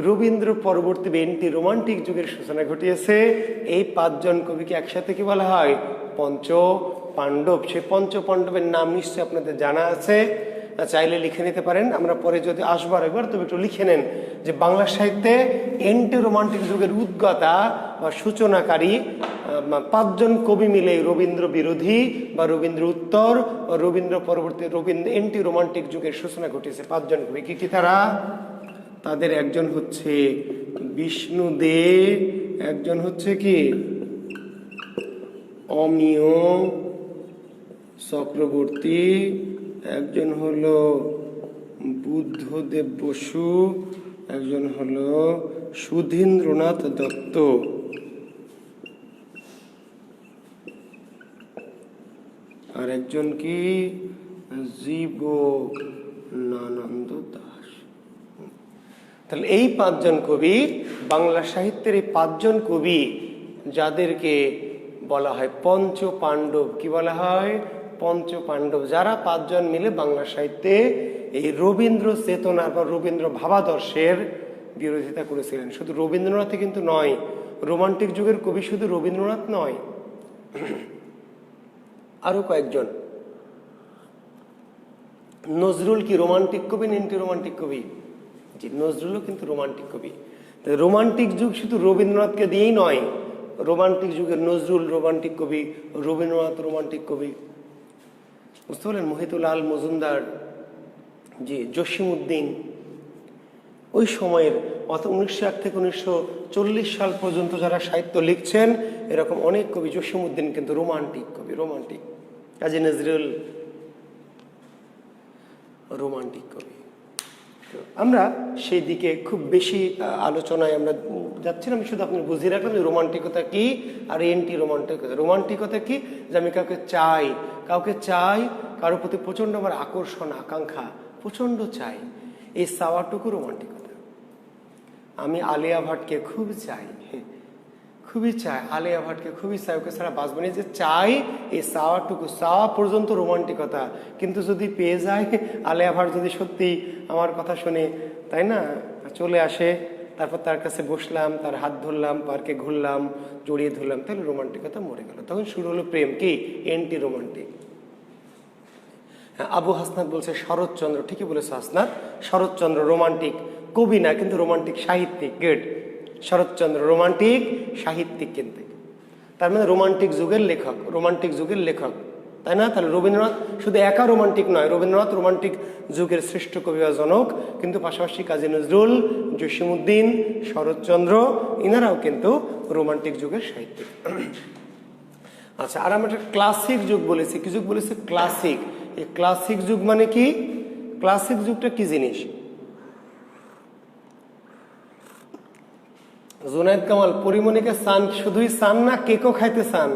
রবীন্দ্র পরবর্তী এন্টি রোমান্টিক যুগের সূচনা ঘটিয়েছে, এই 5 জন কবিকে একসাথে কি বলা হয়? পঞ্চ পাণ্ডব। সেই পঞ্চ পাণ্ডবের নাম নিশ্চয়ই আপনাদের জানা আছে, চাইলে লিখে নিতে পারেন, আমরা পরে যদি আসবার একবার তবে একটু লিখে নেন যে বাংলা সাহিত্যে এন্টি রোমান্টিক যুগের উদ্গতা বা সূচনাকারী 5 জন কবি মিলে রবীন্দ্র বিরোধী বা রবীন্দ্র উত্তর বা রবীন্দ্র পরবর্তী এন্টি রোমান্টিক যুগের সূচনা ঘটিয়েছে। 5 জন কবি কি কি তারা? তাদের একজন হচ্ছে বিষ্ণু দে, একজন হচ্ছে কি অমিয় চক্রবর্তী, একজন হলো বুদ্ধদেব বসু, একজন হলো সুধীন্দ্রনাথ দত্ত, আর একজন কি জীবনানন্দ দাস। তাহলে এই 5 জন কবি, বাংলা সাহিত্যের এই 5 জন কবি, যাদেরকে বলা হয় পঞ্চ পাণ্ডব। কি বলা হয়? পঞ্চ পাণ্ডব। যারা 5 জন মিলে বাংলা সাহিত্যে এই রবীন্দ্র চেতনা বা রবীন্দ্র ভাবাদর্শের বিরোধিতা করেছিলেন। শুধু রবীন্দ্রনাথই কিন্তু নয়, রোমান্টিক যুগের কবি শুধু রবীন্দ্রনাথ নয়, আরো কয়েকজন। নজরুল কি রোমান্টিক কবি না এন্টি রোমান্টিক কবি? জি, নজরুলও কিন্তু রোমান্টিক কবি। রোমান্টিক যুগ শুধু রবীন্দ্রনাথকে দিয়েই নয়, রোমান্টিক যুগের নজরুল রোমান্টিক কবি, রবীন্দ্রনাথ রোমান্টিক কবি। বুঝতে পারলেন? মহিতুলাল মজুমদার, জি, জসিমউদ্দিন, ওই সময়ের 1901 থেকে 1940 সাল পর্যন্ত যারা সাহিত্য লিখছেন এরকম অনেক কবি। জসিমউদ্দিন কিন্তু রোমান্টিক কবি, রোমান্টিক। কাজী নজরুল রোমান্টিক কবি। আমরা সেই দিকে খুব বেশি আলোচনায় আমরা যাচ্ছি না, আমি শুধু আপনি বুঝিয়ে রাখলাম যে রোমান্টিকতা কি আর এন্টি রোমান্টিকতা। রোমান্টিকতা কি? যে আমি কাউকে চাই, কারোর প্রতি প্রচন্ড আমার আকর্ষণ, আকাঙ্ক্ষা প্রচন্ড চাই, এই চাওয়াটুকু রোমান্টিকতা। আমি আলিয়া ভাটকে খুব চাই, খুবই চাই, আলিয়া ভাটকে খুবই চাই, ওকে ছাড়া বাঁচবো না, যে চাই, এই চাওয়াটুকু, চাওয়া পর্যন্ত রোমান্টিকতা। কিন্তু যদি পেয়ে যায়, আলিয়া ভাট যদি সত্যি আমার কথা শুনে, তাই না, চলে আসে, তারপর তার কাছে বসলাম, তার হাত ধরলাম, পার্কে ঘুরলাম, জড়িয়ে ধরলাম, তাহলে রোমান্টিকতা মরে গেল। তখন শুরু হলো প্রেম। কি? Anti romantic. আবু হাসনাত বলছে শরৎচন্দ্র, ঠিকই বলেছে হাসনাত, শরৎচন্দ্র রোমান্টিক কবি না, কিন্তু রোমান্টিক সাহিত্যিক। গুড। শরৎচন্দ্র রোমান্টিক সাহিত্যিক, কিন্তু তার মানে রোমান্টিক যুগের লেখক, রোমান্টিক যুগের লেখক, তাই না? তাহলে রবীন্দ্রনাথ শুধু একা রোমান্টিক নয়, রবীন্দ্রনাথ রোমান্টিক যুগের শ্রেষ্ঠ কবি বা জনক, কিন্তু পাশাপাশি কাজী নজরুল, জসিমউদ্দিন, শরৎচন্দ্র, ইনারাও কিন্তু রোমান্টিক যুগের সাহিত্যিক। আচ্ছা, আর আমরা একটা ক্লাসিক যুগ বলেছি। কি যুগ বলেছি? ক্লাসিক। এই ক্লাসিক যুগ মানে কি? ক্লাসিক যুগটা কি জিনিস? জুনায়েদ কামাল, পরিমণিকে চান, শুধুই চান না কেকও খাইতে চান?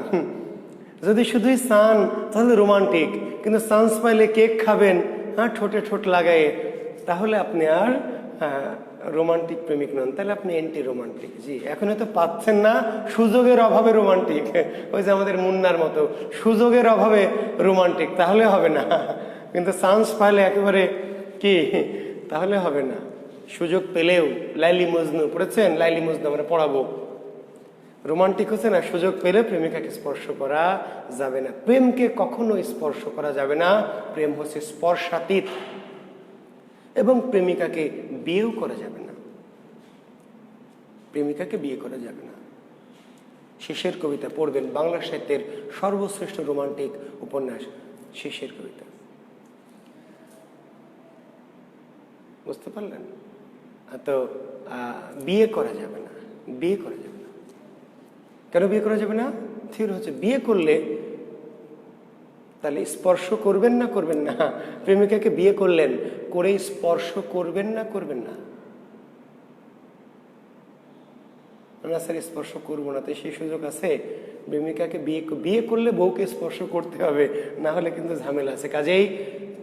যদি শুধুই চান তাহলে রোমান্টিক, কিন্তু চান্স পাইলে কেক খাবেন, হ্যাঁ, ঠোঁটে ঠোঁট লাগায়ে, তাহলে আপনি আর রোমান্টিক প্রেমিক নন, তাহলে আপনি এন্টি রোমান্টিক। জি, এখন হয়তো পাচ্ছেন না, সুযোগের অভাবে রোমান্টিক। ওই যে আমাদের মুন্নার মতো, সুযোগের অভাবে রোমান্টিক, তাহলে হবে না। কিন্তু চান্স পাইলে একেবারে কি, তাহলে হবে না। সুযোগ পেলেও, লাইলি মজনু পড়েছেন? লাইলি মজনু আমরা পড়াবো। রোমান্টিক হচ্ছে না, সুযোগ পেলে প্রেমিকাকে স্পর্শ করা যাবে না। প্রেমকে কখনো স্পর্শ করা যাবে না, প্রেম হচ্ছে স্পর্শাতীত। এবং প্রেমিকাকে বিয়েও করা যাবে না, প্রেমিকাকে বিয়ে করা যাবে না। শেষের কবিতা পড়বেন, বাংলা সাহিত্যের সর্বশ্রেষ্ঠ রোমান্টিক উপন্যাস শেষের কবিতা। বুঝতে পারলেন? তো বিয়ে করা যাবে না, বিয়ে করা যাবে না। কেন বিয়ে করা যাবে না? ঠিক হচ্ছে, বিয়ে করলে তাহলে স্পর্শ করবেন না, করবেন না? প্রেমিকাকে বিয়ে করলেন, করে স্পর্শ করবেন না, করবেন না? না স্যার, স্পর্শ করবো না, তো সেই সুযোগ আছে? প্রেমিকাকে বিয়ে করলে বউকে স্পর্শ করতে হবে, না হলে কিন্তু ঝামেলা আছে। কাজেই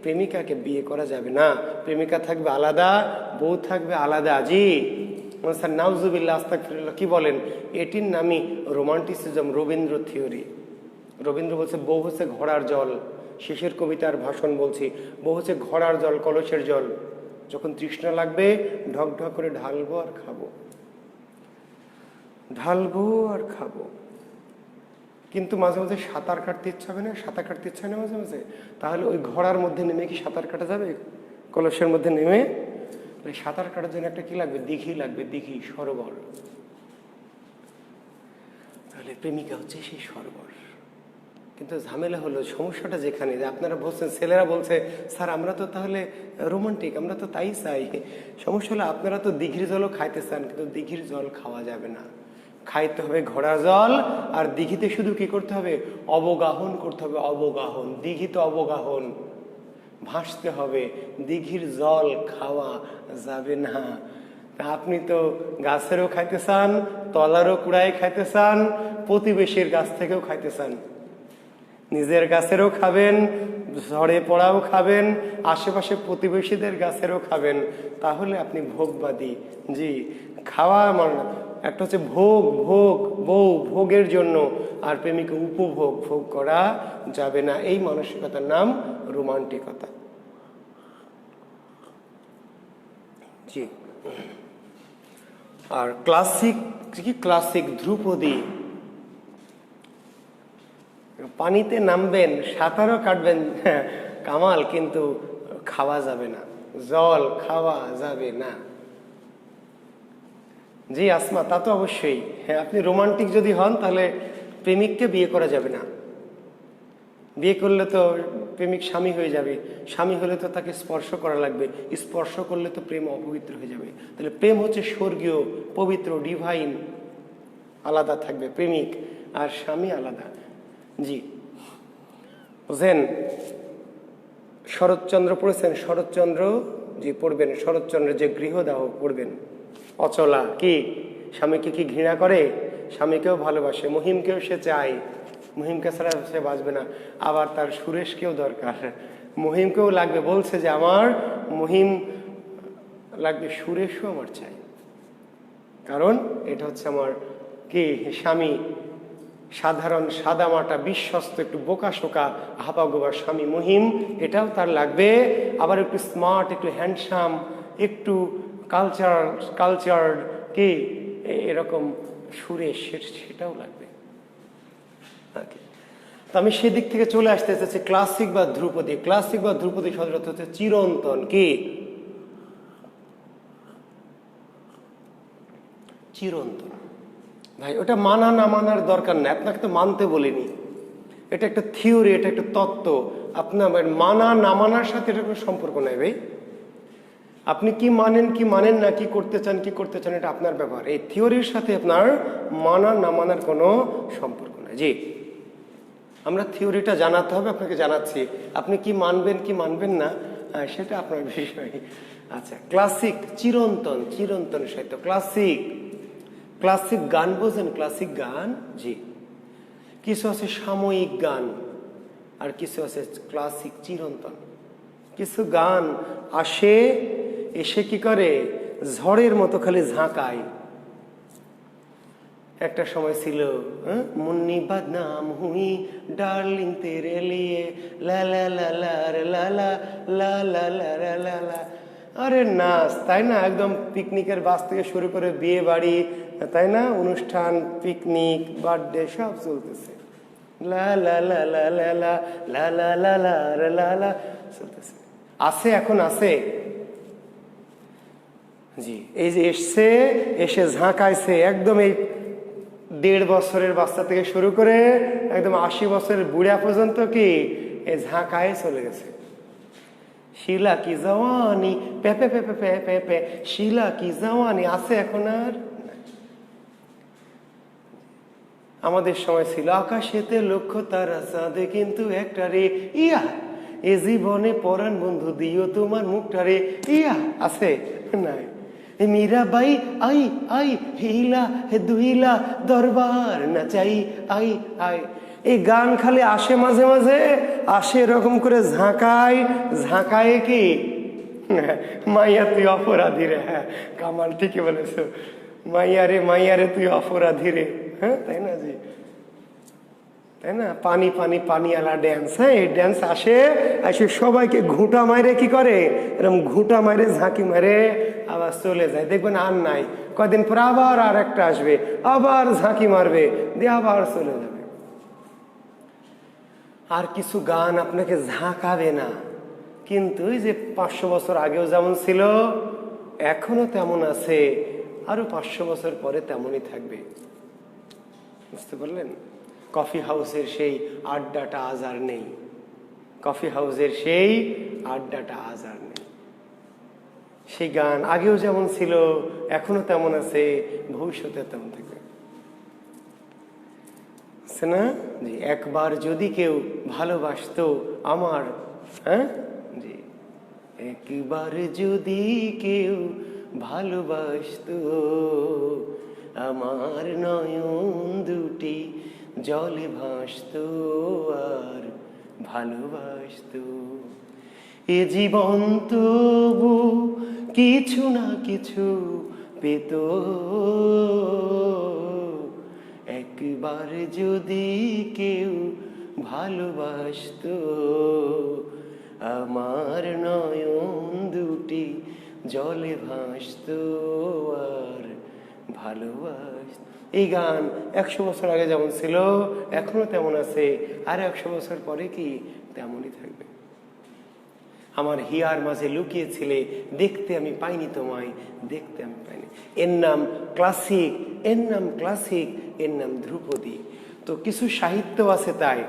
প্রেমিকাকে বিয়ে করা যাবে না, প্রেমিকা থাকবে আলাদা, বউ থাকবে আলাদা। জি স্যার, নাউজুবিল্লাহ, আস্তাগফিরুল্লাহ, কি বলেন? এটির নামই রোমান্টিসিজম, রবীন্দ্র থিওরি। রবীন্দ্র বলছে বউ হচ্ছে ঘোড়ার জল, শেষের কবিতার ভাষণ বলছি। বউ হচ্ছে ঘড়ার জল, কলসের জল। যখন তৃষ্ণা লাগবে ঢক ঢক করে ঢালবো আর খাবো, ঢালবো আর খাবো। কিন্তু মাঝে মাঝে সাঁতার কাটতে ইচ্ছা হবে না? সাঁতার কাটতে ইচ্ছা হয় না মাঝে মাঝে? তাহলে ওই ঘোড়ার মধ্যে নেমে কি সাঁতার কাটা যাবে? কলসের মধ্যে নেমে সাঁতার কাটার জন্য একটা কি লাগবে? দিঘি লাগবে, দিঘি, সরোবর। তাহলে প্রেমিকা হচ্ছে সেই সরোবর। কিন্তু ঝামেলা হলো, সমস্যাটা যেখানে, যে আপনারা বলছেন, ছেলেরা বলছে স্যার আমরা তো তাহলে রোমান্টিক, আমরা তো তাই চাই। সমস্যা হলো আপনারা তো দিঘির জলও খাইতে চান, কিন্তু দিঘির জল খাওয়া যাবে না। খাইতে হবে ঘোড়া জল। আর দিঘিতে শুধু কি করতে হবে? অবগাহন করতে হবে, অবগাহন। দিঘি তো অবগাহন, ভাসতে হবে। দিঘির জল খাওয়া যাবে না। আপনি তো গাছেরও খাইতে চান, তলারও কুড়াই খাইতে চান, প্রতিবেশীর গাছ থেকেও খাইতে চান, নিজের গাছেরও খাবেন, ঝড়ে পড়াও খাবেন, আশেপাশে প্রতিবেশীদের গাছেরও খাবেন। তাহলে আপনি ভোগবাদী। জি, খাওয়া মানে একটা হচ্ছে ভোগ, ভোগ, বউ ভোগের জন্য, আর প্রেমিকা উপভোগ, ভোগ করা যাবে না। এই মানসিকতার নাম রোমান্টিকতা। জি। আর ক্লাসিক কি? ক্লাসিক ধ্রুপদী। পানিতে নামবেন, সাঁতারও কাটবেন, কামাল, কিন্তু খাওয়া যাবে না, জল খাওয়া যাবে না। জি আসমা, তা তো অবশ্যই। হ্যাঁ, আপনি রোমান্টিক যদি হন তাহলে প্রেমিককে বিয়ে করা যাবে না। বিয়ে করলে তো প্রেমিক স্বামী হয়ে যাবে, স্বামী হলে তো তাকে স্পর্শ করা লাগবে, স্পর্শ করলে তো প্রেম অপবিত্র হয়ে যাবে। তাহলে প্রেম হচ্ছে স্বর্গীয়, পবিত্র, ডিভাইন, আলাদা থাকবে প্রেমিক, আর স্বামী আলাদা। জি, বুঝেন? শরৎচন্দ্র পড়েছেন? শরৎচন্দ্র, জি পড়বেন। শরৎচন্দ্রের যে গৃহদাহ পড়বেন। অচলা কি? স্বামীকে কি ঘৃণা করে? স্বামীকেও ভালোবাসে, মহিমকেও সে চায়, মহিমকে ছাড়া সে বাঁচবে না। আবার তার সুরেশকেও দরকার, মহিমকেও লাগবে। বলছে যে আমার মহিম লাগবে, সুরেশও আমার চাই, কারণ এটা হচ্ছে আমার কি স্বামী। সাধারণ সাদামাটা বিশ্বস্ত, একটু বোকা শোকা হাপাগোবা স্বামী মহিম, এটাও তার লাগবে। আবার একটু স্মার্ট, একটু হ্যান্ডসাম, একটু কালচার্ড কি এরকম সুরেশ, সেটাও লাগবে। তো আমি সেদিক থেকে চলে আসতে চাচ্ছি ক্লাসিক বা ধ্রুপদী। ক্লাসিক বা ধ্রুপদী শব্দ হচ্ছে চিরন্তন। কি? চিরন্তন। ভাই ওটা মানা না মানার দরকার নেই, আপনাকে তো মানতে বলিনি। এটা একটা থিওরি, এটা একটা তত্ত্ব। আপনার মানা না মানার সাথে এটা কোনো সম্পর্ক নাই ভাই। আপনি কি মানেন কি মানেন না, কি করতে চান কি করতে চান, এটা আপনার ব্যাপার। এই থিওরির সাথে আপনার মানা না মানার কোনো সম্পর্ক নাই। জি, আমরা থিওরিটা জানাতে হবে, আপনাকে জানাচ্ছি। আপনি কি মানবেন কি মানবেন না সেটা আপনার বিষয়। আচ্ছা, ক্লাসিক, চিরন্তন, চিরন্তন সাহিত্য, ক্লাসিক। ক্লাসিক গান বোঝেন? ক্লাসিক গান, জি। কিছু আছে সাময়িক গান, আর কিছু আছে ক্লাসিক চিরন্তন। কিছু গান আসে, এসে কি করে? ঝড়ের মতো খালি ঝাঁকায়। একটা সময় ছিল, মুন্নি বদনাম হুই ডার্লিং তেরে লিয়ে, লা লা লা লা লা লা লা লা লা লা লা। আরে নাচ, তাই না? একদম পিকনিকের বাস থেকে শুরু করে বিয়ে বাড়ি, তাই না, অনুষ্ঠান, পিকনিক, বার্থডে সব চলতেছে, লা লা লা লা লা লা লা লা লা লা লা লা চলতেছে। আছে, এখন আছে। জি, এই যে এসছে, এসে ঝাঁকাইছে, একদম এই 1.5 বছরের বাচ্চা থেকে শুরু করে একদম 80 বছরের বুড়া পর্যন্ত কি এই ঝাঁকায় চলে গেছে। শিলা কি জওয়ানি, পেপে পেপে পেপে পে, শিলা কি জওয়ানি আছে, এখন আর। আমাদের সময় ছিল আকাশেতে লক্ষ্য তারা, চাঁদে কিন্তু একটা রে, ইয়া এ জীবনে পরাণ বন্ধু দিও তোমার মুখটা রে, ইয়া আছে নাই? মীরাবাই আই আই হিলা হে দুহিলা দরবার নাচাই আই আই। এই গান খালি আসে মাঝে মাঝে, আসে এরকম করে ঝাঁকায়, ঝাঁকায় কি মাইয়া তুই অপরাধী রে। হ্যাঁ, কামাল ঠিকই বলেছো, মাইয়া রে তুই অপরাধী রে। হ্যাঁ, তাই না? জি, তাই না? পানি পানি পানিওয়ালা ড্যান্স। হ্যাঁ, এই ড্যান্স আসে সবাইকে ঘুঁটা মারে, কি করে এরকম ঘুঁটা মারে, ঝাঁকি মারে, আবার চলে যায়। দেখবেন আর নাই, কয়দিন পর আবার আর একটা আসবে, আবার ঝাঁকি মারবে, দিয়ে আবার চলে যাবে। আর কিছু গান আপনাকে ঝাঁকাবে না, কিন্তু ওই যে 500 বছর আগেও যেমন ছিল এখনো তেমন আছে, আরো 500 বছর পরে তেমনই থাকবে। বুঝতে পারলেন? কফি হাউসের সেই আড্ডাটা আজ আর নেই, কফি হাউসের সেই আড্ডাটা আজ আর নেই। সেই গান আগেও যেমন ছিল এখনো তেমন আছে, ভবিষ্যতে তেমন থাকবে না? জি, একবার যদি কেউ ভালোবাসতো আমার, হ্যাঁ জি, একবার যদি কেউ ভালোবাসতো আমার, নয়ন দুটি জলে ভাসতো আর ভালোবাসতো। এ জীবন তবু কিছু না কিছু পেত, একবার যদি কেউ ভালোবাসতো আমার, নয়ন দুটি জলে ভাসতো আর ভালোবাসতো। এই গান 100 বছর আগে যেমন ছিল এখনো তেমন আছে, আর 100 বছর পরে কি তেমনই থাকবে। আমার হিয়ার মাঝে লুকিয়েছিলে, দেখতে আমি পাইনি তোমায়, দেখতে আমি পাইনি। এর নাম ক্লাসিক, এর নাম ক্লাসিক, এর নাম ধ্রুপদী। তো কিছু সাহিত্য আছে তাই,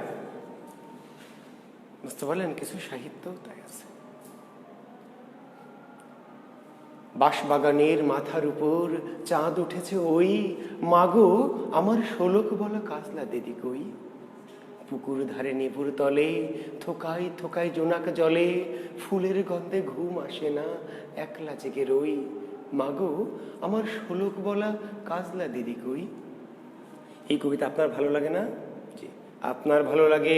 বুঝতে পারলেন? কিছু সাহিত্য তাই আছে। বাঁশবাগানের মাথার উপর চাঁদ উঠেছে ওই, মাগো আমার শোলক বলা কাজলা দিদি কই। পুকুর ধারে নিপুর তলে থোকায় থোকায় জোনাক জলে, ফুলের গন্ধে ঘুম আসে না, একলা জেগে রই। মাগো আমার শোলক বলা কাজলা দিদি কই। এই কবিতা আপনার ভালো লাগে না? জি, আপনার ভালো লাগে,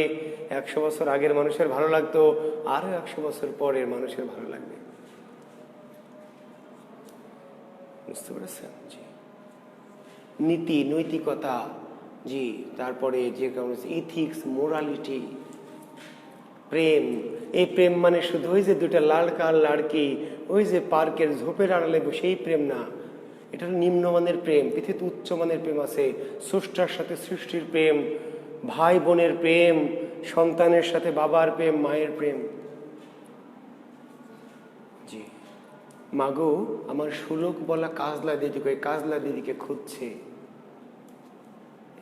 100 বছর আগের মানুষের ভালো লাগতো, আরো 100 বছর পরের মানুষের ভালো লাগবে। বুঝতে পেরেছেন? জি, নীতি নৈতিকতা, জি, তারপরে যে ইথিক্স, মোরালিটি, প্রেম। এই প্রেম মানে শুধু ওই যে দুটা লাড়কা আর লাড়কি ওই যে পার্কের ঝোপের আড়ালে বসেই প্রেম না, এটা নিম্নমানের প্রেম। পৃথিবীতে উচ্চমানের প্রেম আছে, স্রষ্টার সাথে সৃষ্টির প্রেম, ভাই বোনের প্রেম, সন্তানের সাথে বাবার প্রেম, মায়ের প্রেম। জি, মাগো আমার শোলক বলা কাজলা দিদিকে, কাজলা দিদিকে খুঁজছে।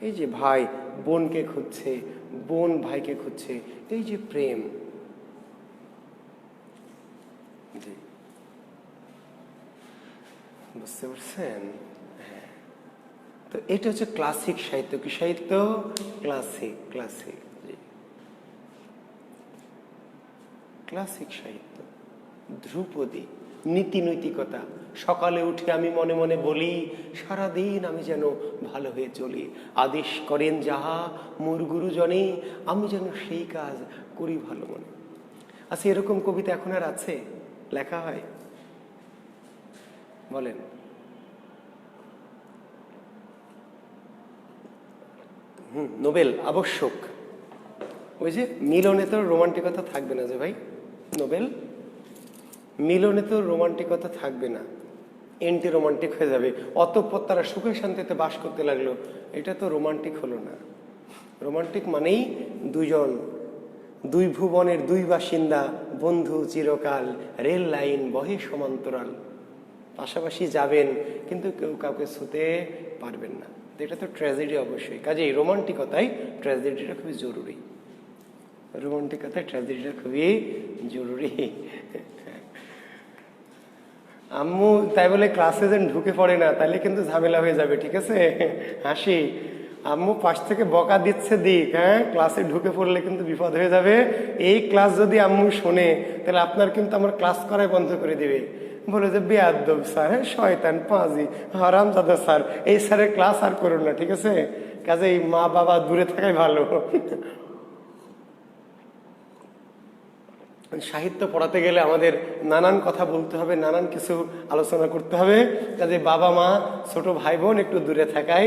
এই যে ভাই বোনকে খুঁজছে, বোন ভাইকে খুঁজছে, এই যে প্রেম। বুঝতে পারছেন? হ্যাঁ, তো এটা হচ্ছে ক্লাসিক সাহিত্য। কি সাহিত্য? ক্লাসিক, ক্লাসিক, ক্লাসিক সাহিত্য। ধ্রুপদী, নীতি নৈতিকতা। সকালে উঠে আমি মনে মনে বলি, সারাদিন আমি যেন ভালো হয়ে চলি। আদেশ করেন যাহা মোর গুরুজনে, আমি যেন সেই কাজ করি ভালো মনে। আচ্ছা, এরকম কবিতা এখন আর আছে? লেখা হয়? বলেন। নোবেল আবশ্যক। ওই যে মিলনে তো রোমান্টিকতা থাকবে না যে ভাই, নোবেল মিলনে তো রোমান্টিকতা থাকবে না, এন্টি রোমান্টিক হয়ে যাবে। অতঃপর তারা সুখে শান্তিতে বাস করতে লাগলো, এটা তো রোমান্টিক হলো না। রোমান্টিক মানেই দুইজন, দুই ভুবনের দুই বাসিন্দা, বন্ধু চিরকাল, রেল লাইন বহে সমান্তরাল, পাশাপাশি যাবেন কিন্তু কেউ কাউকে ছুতে পারবেন না। এটা তো ট্র্যাজেডি অবশ্যই। কাজেই রোমান্টিকতায় ট্র্যাজেডিটা খুবই জরুরি, রোমান্টিকতায় ট্র্যাজেডিটা খুবই জরুরি। আম্মু তাই বলে ক্লাসে যেন ঢুকে পড়ে না, তাহলে কিন্তু ঝামেলা হয়ে যাবে, ঠিক আছে? হাসি, আম্মু পাশ থেকে বকা দিচ্ছে দিক, হ্যাঁ, ক্লাসে ঢুকে পড়লে কিন্তু বিপদ হয়ে যাবে। এই ক্লাস যদি আম্মু শোনে তাহলে আপনার কিন্তু আমার ক্লাস করাই বন্ধ করে দিবে, বলে যে বেয়াদব স্যার, হ্যাঁ শয়তান পাজি হারামজাদা স্যার, এই স্যারের ক্লাস আর করুন না, ঠিক আছে? কাজে এই মা বাবা দূরে থাকাই ভালো। সাহিত্য পড়াতে গেলে আমাদের নানান কথা বলতে হবে, নানান কিছু আলোচনা করতে হবে। কাজে বাবা মা ছোট ভাই বোন একটু দূরে থাকাই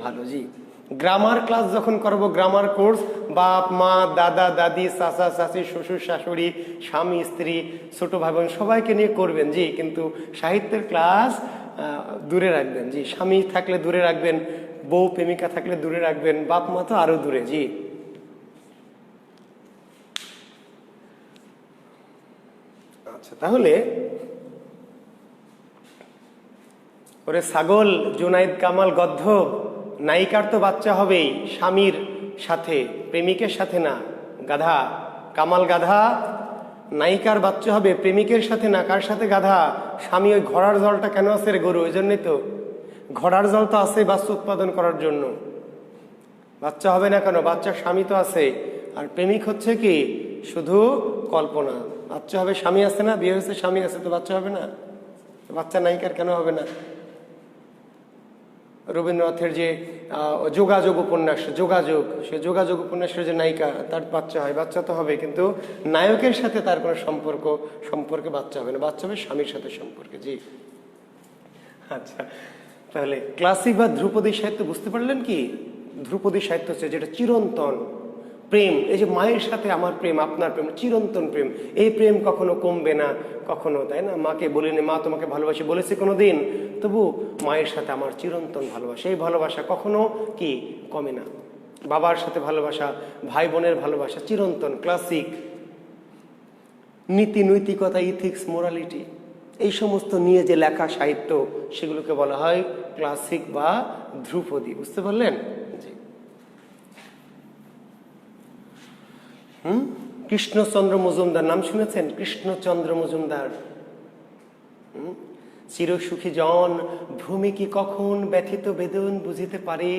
ভালো। জি, গ্রামার ক্লাস যখন করব, গ্রামার কোর্স, বাপ মা দাদা দাদি চাচা চাচি শ্বশুর শাশুড়ি স্বামী স্ত্রী ছোট ভাই বোন সবাইকে নিয়ে করবেন জি, কিন্তু সাহিত্যের ক্লাস দূরে রাখবেন জি। স্বামী থাকলে দূরে রাখবেন, বউ প্রেমিকা থাকলে দূরে রাখবেন, বাপ মা তো আরো দূরে জি। আচ্ছা, তাহলে ওরে ছাগল জুনাইদ কামাল গদ্ধব, নায়িকার তো বাচ্চা হবেই স্বামীর সাথে, প্রেমিকের সাথে না। গাধা কামাল গাধা, নায়িকার বাচ্চা হবে প্রেমিকের সাথে না। কার সাথে? গাধা। স্বামী ওই ঘোড়ার জলটা কেন আছে রে গরু? ওই জন্যই তো ঘোড়ার জল তো আছে বাচ্চা উৎপাদন করার জন্য। বাচ্চা হবে না কেন? বাচ্চার স্বামী তো আছে। আর প্রেমিক হচ্ছে কি শুধু কল্পনা। বাচ্চা হবে স্বামী আছে না, বিয়ে হয়েছে স্বামী আছে, তো বাচ্চা হবে না? বাচ্চা নায়িকার কেন হবে না? রবীন্দ্রনাথের যে যোগাযোগ উপন্যাস, যোগাযোগ, সে যোগাযোগ উপন্যাসের যে নায়িকা, তার বাচ্চা হয়, বাচ্চা তো হবে, কিন্তু নায়কের সাথে তার কোনো সম্পর্কে বাচ্চা হবে না, বাচ্চা হবে স্বামীর সাথে সম্পর্কে জি। আচ্ছা, তাহলে ক্লাসিক বা ধ্রুপদী সাহিত্য বুঝতে পারলেন কি? ধ্রুপদী সাহিত্য হচ্ছে যেটা চিরন্তন প্রেম। এই যে মায়ের সাথে আমার প্রেম, আপনার প্রেম, চিরন্তন প্রেম। এই প্রেম কখনো কমবে না কখনো, তাই না? মাকে বলিনি মা তোমাকে ভালোবাসি বলেছি কোনোদিন, তবু মায়ের সাথে আমার চিরন্তন ভালোবাসা। এই ভালোবাসা কখনো কি কমে না। বাবার সাথে ভালোবাসা, ভাই বোনের ভালোবাসা চিরন্তন, ক্লাসিক। নীতি নৈতিকতা, ইথিক্স, মোরালিটি, এই সমস্ত নিয়ে যে লেখা সাহিত্য, সেগুলোকে বলা হয় ক্লাসিক বা ধ্রুপদী। বুঝতে পারলেন? জি। কৃষ্ণচন্দ্র মজুমদার নাম শুনেছেন? কৃষ্ণচন্দ্র মজুমদার। চিরসুখী জন ভূমি কি কখন ব্যথিত বেদন বুঝিতে পারে,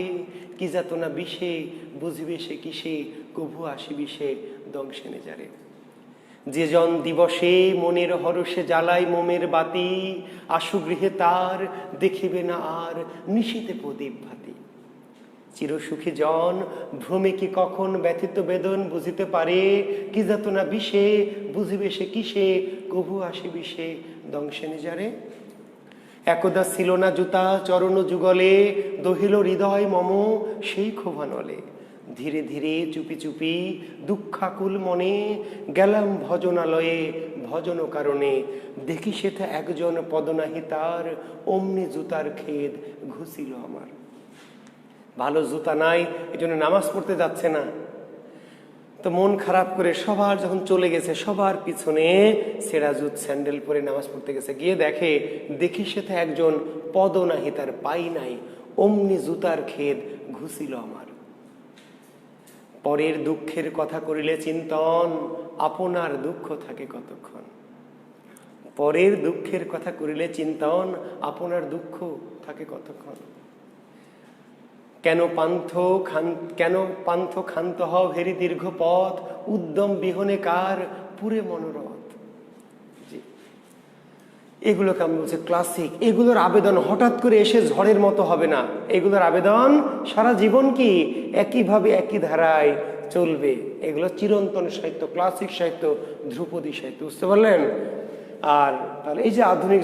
কি যাতনা বিষে বুঝিবে সে কিসে, কভু আসিবি সে দংশে নেজারে। যে জন দিবসে মনের হরষে জ্বালায় মোমের বাতি, আশু গৃহে তার দেখিবে না আর নিশীতে প্রদীপ ভাতি। চিরসুখী জন ভ্রমে কি কখন ব্যথিত বেদন বুঝিতে পারে, কি যাতনা বিষে বুঝিবে সে কিসে, কভু আসিবি সে দংশে নিজারে। একদা ছিল না জুতা চরণ যুগলে, দহিল হৃদয় মম সেই ক্ষোভানলে। ধীরে ধীরে চুপি চুপি দুঃখাকুল মনে, গেলাম ভজনালয়ে ভজন কারণে। দেখি সেথা একজন পদনাহি তার, অমনি জুতার খেদ ঘুষিল আমার। ভালো জুতা নাই, এই জন্য নামাজ পড়তে যাচ্ছে না। তো মন খারাপ করে সবার যখন চলে গেছে, সবার পিছনে ছেঁড়া জুত স্যান্ডেল পরে নামাজ পড়তে গেছে, গিয়ে দেখি সেটা একজন পদ নাহি তার পাই নাই, অমনি জুতার খেদ ঘুষিল আমার। পরের দুঃখের কথা করিলে চিন্তন, আপনার দুঃখ থাকে কতক্ষণ। পরের দুঃখের কথা করিলে চিন্তন, আপনার দুঃখ থাকে কতক্ষণ। কেন পান্থ ক্ষান্ত হও হেরি দীর্ঘ পথ, উদ্যম বিহনে কার পুরে মনোরথ। এগুলোকে আমি বলছি ক্লাসিক। এগুলোর আবেদন হঠাৎ করে এসে ঝড়ের মতো হবে না। এগুলোর আবেদন সারা জীবন কি একইভাবে একই ধারায় চলবে। এগুলো চিরন্তন সাহিত্য, ক্লাসিক সাহিত্য, ধ্রুপদী সাহিত্য। বুঝতে পারলেন? আর তাহলে এই যে আধুনিক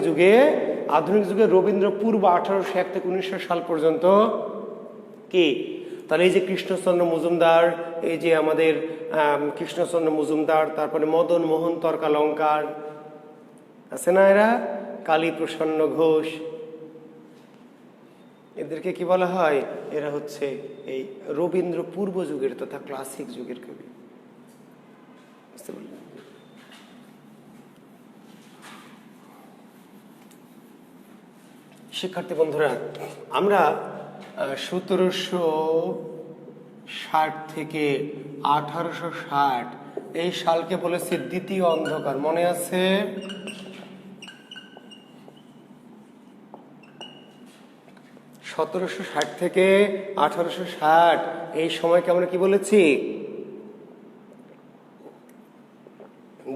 যুগে রবীন্দ্র পূর্ব 1801 থেকে 1900 সাল পর্যন্ত কি, তাহলে এই যে কৃষ্ণচন্দ্র মজুমদার, এই যে আমাদের কৃষ্ণচন্দ্র মজুমদার, তারপরে মদন মোহন তর্কালঙ্কার আছে না, এরা কালীপ্রসন্ন ঘোষ, এদেরকে কি বলা হয়? এরা হচ্ছে এই রবীন্দ্র পূর্ব যুগের তথা ক্লাসিক যুগের কবি। বুঝতে পারলেন? শিক্ষার্থী বন্ধুরা, আমরা 1760 থেকে 1860 এই সালকে বলেছি দ্বিতীয় অন্ধকার। মনে আছে? 1760 থেকে 1860 এই সময়কে আমরা কি বলেছি?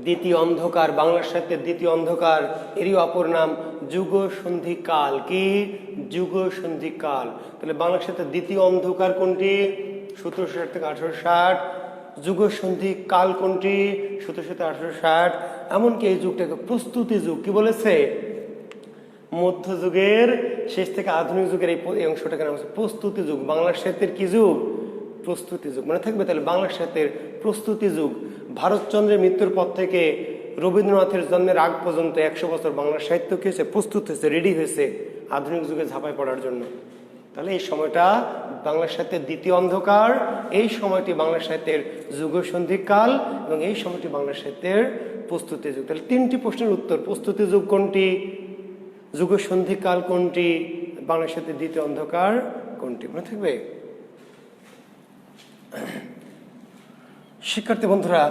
দ্বিতীয় অন্ধকার। বাংলা সাহিত্যের দ্বিতীয় অন্ধকার, এরই অপর নাম যুগ সন্ধিকাল। কি? যুগ সন্ধিকাল। তাহলে বাংলা সাহিত্যের দ্বিতীয় অন্ধকার কোনটি? 1760 থেকে 1860। যুগ সন্ধিকাল কোনটি? 1760 থেকে 1860। এমনকি এই যুগটাকে প্রস্তুতি যুগ কি বলেছে? মধ্যযুগের শেষ থেকে আধুনিক যুগের এই অংশটাকে নাম হচ্ছে প্রস্তুতি যুগ। বাংলা সাহিত্যের কি যুগ? প্রস্তুতি যুগ। মনে থাকবে তাহলে বাংলা সাহিত্যের প্রস্তুতি যুগ। ভারতচন্দ্রের মৃত্যুর পর থেকে রবীন্দ্রনাথের জন্মের আগ পর্যন্ত 100 বছর বাংলা সাহিত্য কি হয়েছে? প্রস্তুত হয়েছে, রেডি হয়েছে আধুনিক যুগে ঝাঁপায় পড়ার জন্য। তাহলে এই সময়টা বাংলা সাহিত্যের দ্বিতীয় অন্ধকার, এই সময়টি বাংলা সাহিত্যের যুগসন্ধিকাল এবং এই সময়টি বাংলা সাহিত্যের প্রস্তুতি যুগ। তাহলে 3টি প্রশ্নের উত্তর, প্রস্তুতি যুগ কোনটি, যুগসন্ধিকাল কোনটি, বাংলা সাহিত্যের দ্বিতীয় অন্ধকার কোনটি, মনে থাকবে? শিক্ষার্থী বন্ধুরা,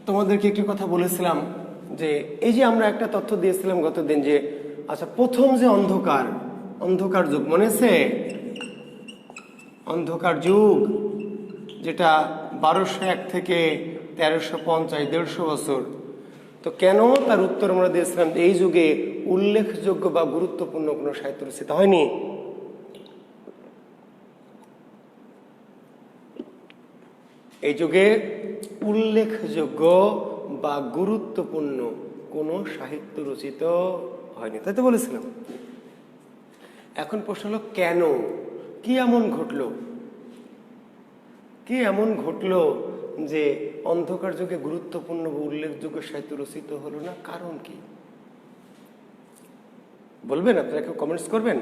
তোমাদেরকে একটি কথা বলেছিলাম যে এই যে আমরা একটা তথ্য দিয়েছিলাম গতদিন যে আচ্ছা প্রথম যে অন্ধকার যুগ মনে আছে? অন্ধকার যুগ যেটা 1201 থেকে 1350, 150 বছর। তো কেন, তার উত্তর আমরা দিয়েছিলাম এই যুগে উল্লেখযোগ্য বা গুরুত্বপূর্ণ কোনো সাহিত্য রচিত হয়নি। এই যুগে উল্লেখযোগ্য বা গুরুত্বপূর্ণ কোনো সাহিত্য রচিত হয়নি, তাই তো বলেছিলাম। এখন প্রশ্ন হলো কেন, কি এমন ঘটলো যে অন্ধকার যুগে গুরুত্বপূর্ণ বা উল্লেখযোগ্য সাহিত্য রচিত হলো না? কারণ কি বলবেন? আপনারা কেউ কমেন্টস করবেন।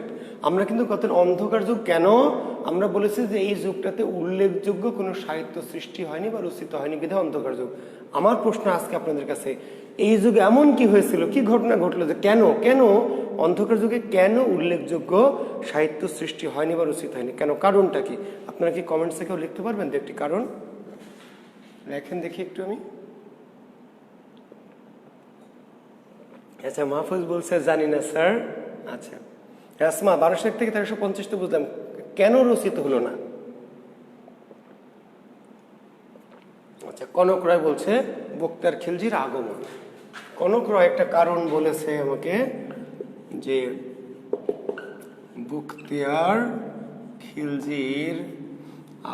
আমরা কিন্তু কত অন্ধকার যুগ কেন আমরা বলেছি যে এই যুগটাতে উল্লেখযোগ্য কোনো সাহিত্য সৃষ্টি হয়নি বা রচিত হয়নি, বিধায় অন্ধকার যুগ। আমার প্রশ্ন আজকে আপনাদের কাছে, এই যুগে এমন কি হয়েছিল, কি ঘটনা ঘটলো যে কেন অন্ধকার যুগে কেন উল্লেখযোগ্য সাহিত্য সৃষ্টি হয়নি বা রচিত হয়নি? কেন, কারণটা কি? আপনারা কি কমেন্টসে কেউ লিখতে পারবেন একটি কারণ? লেখেন দেখি একটু আমি। আচ্ছা, মাহফুজ বলছে জানি না স্যার। আচ্ছা, রাসমা 1201 থেকে 1350 তো বুঝলাম, কেন রচিত হলো না? আচ্ছা, কনক রায় বলছে বক্তার খিলজির আগমন। কনক রায় একটা কারণ বলেছে আমাকে যে বক্তিয়ার খিলজির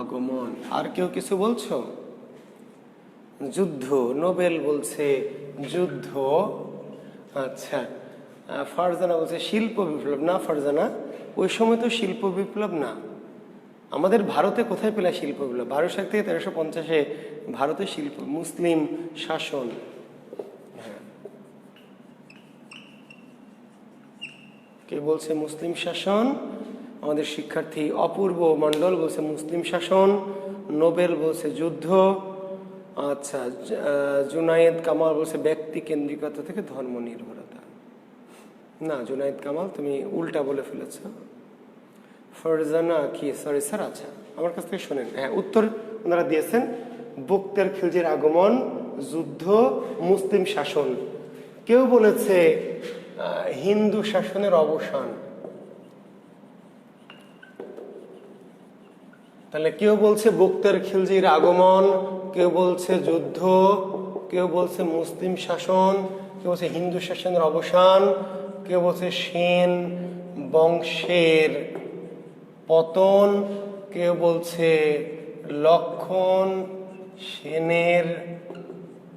আগমন। আর কেউ কিছু বলছো? যুদ্ধ, নোবেল বলছে যুদ্ধ। আচ্ছা, ফারজানা বলছে শিল্প বিপ্লব। না ফারজানা, ওই সময় তো শিল্প বিপ্লব না। আমাদের ভারতে কোথায় পেলা শিল্প বিপ্লব? 1201 থেকে 1350-এ ভারতে শিল্প, মুসলিম শাসন। হ্যাঁ, কে বলছে মুসলিম শাসন? আমাদের শিক্ষার্থী অপূর্ব মণ্ডল বলছে মুসলিম শাসন। নোবেল বলছে যুদ্ধ। আচ্ছা, জুনায়েদ কামাল বলছে ব্যক্তি কেন্দ্রিকতা থেকে ধর্ম নির্ভরতা। না জুনায়েদ কামাল, তুমি উল্টা বলে ফেলেছ। ফরজানা কি, সরি স্যার। আচ্ছা, আমার কাছ থেকে শোনেন। হ্যাঁ, উত্তর ওনারা দিয়েছেন বক্তিয়ার খিলজির আগমন, যুদ্ধ, মুসলিম শাসন। কেউ বলেছে হিন্দু শাসনের অবসান। তাহলে কেউ বলছে বক্তিয়ার খিলজির আগমন, কেউ বলছে যুদ্ধ, কেউ বলছে মুসলিম শাসন, কেউ বলছে হিন্দু শাসনের অবসান, কেউ বলছে সেন বংশের পতন, কেউ বলছে লক্ষণ সেনের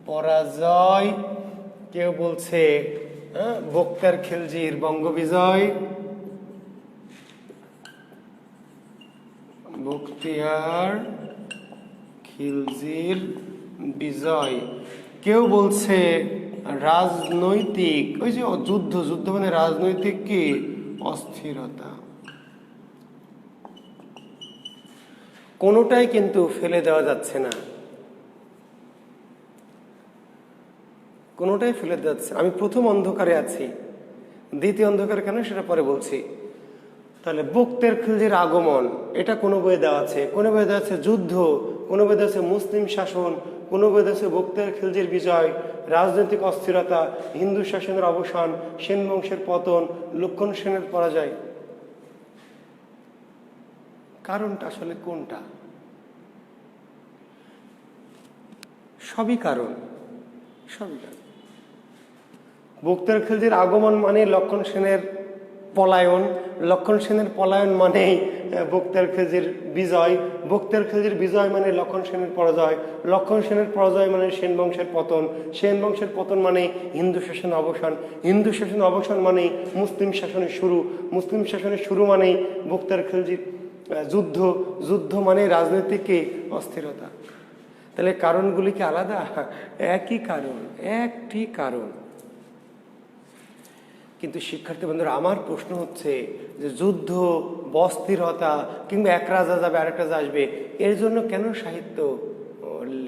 পরাজয়, কেউ বলছে বক্তিয়ার খিলজির বঙ্গবিজয়। বক্তিয়ার খিলজির বিজয়। কেউ বলছে রাজনৈতিক, ওই যে যুদ্ধ মানে রাজনৈতিক কি অস্থিরতা। কোনোটাই কিন্তু ফেলে দেওয়া যাচ্ছে না, কোনোটাই ফেলে দেওয়া যাচ্ছে না। আমি প্রথম অন্ধকারে আছি, দ্বিতীয় অন্ধকার কেন সেটা পরে বলছি। তাহলে বক্তিয়ার খিলজির আগমন, এটা কোনো বইয়ে দেওয়া আছে, কোনো বইয়ে দেওয়া আছে যুদ্ধ, কোনো বইয়ে দেওয়া আছে মুসলিম শাসন, কোনো বইয়ে দেওয়া আছে বক্তিয়ার খিলজির বিজয়, রাজনৈতিক অস্থিরতা, হিন্দু শাসনের অবসান, সেন বংশের পতন, লক্ষণ সেনের পরাজয়। কারণটা আসলে কোনটা? সবই কারণ, সবই কারণ। বক্তিয়ার খিলজির আগমন মানে লক্ষণ সেনের পলায়ন, লক্ষণ সেনের পলায়ন মানেই বখতিয়ার খিলজির বিজয়, বখতিয়ার খিলজির বিজয় মানে লক্ষণ সেনের পরাজয়, লক্ষণ সেনের পরাজয় মানে সেন বংশের পতন, সেন বংশের পতন মানে হিন্দু শাসনের অবসান, হিন্দু শাসনের অবসান মানে মুসলিম শাসনের শুরু, মুসলিম শাসনের শুরু মানে বখতিয়ার খিলজির যুদ্ধ, যুদ্ধ মানে রাজনৈতিক অস্থিরতা। তাহলে কারণগুলি কি আলাদা? একই কারণ, একটি কারণ। কিন্তু শিক্ষার্থী বন্ধুরা, আমার প্রশ্ন হচ্ছে যে যুদ্ধ, অস্থিরতা কিংবা এক রাজা যাবে আরেক রাজা আসবে, এর জন্য কেন সাহিত্য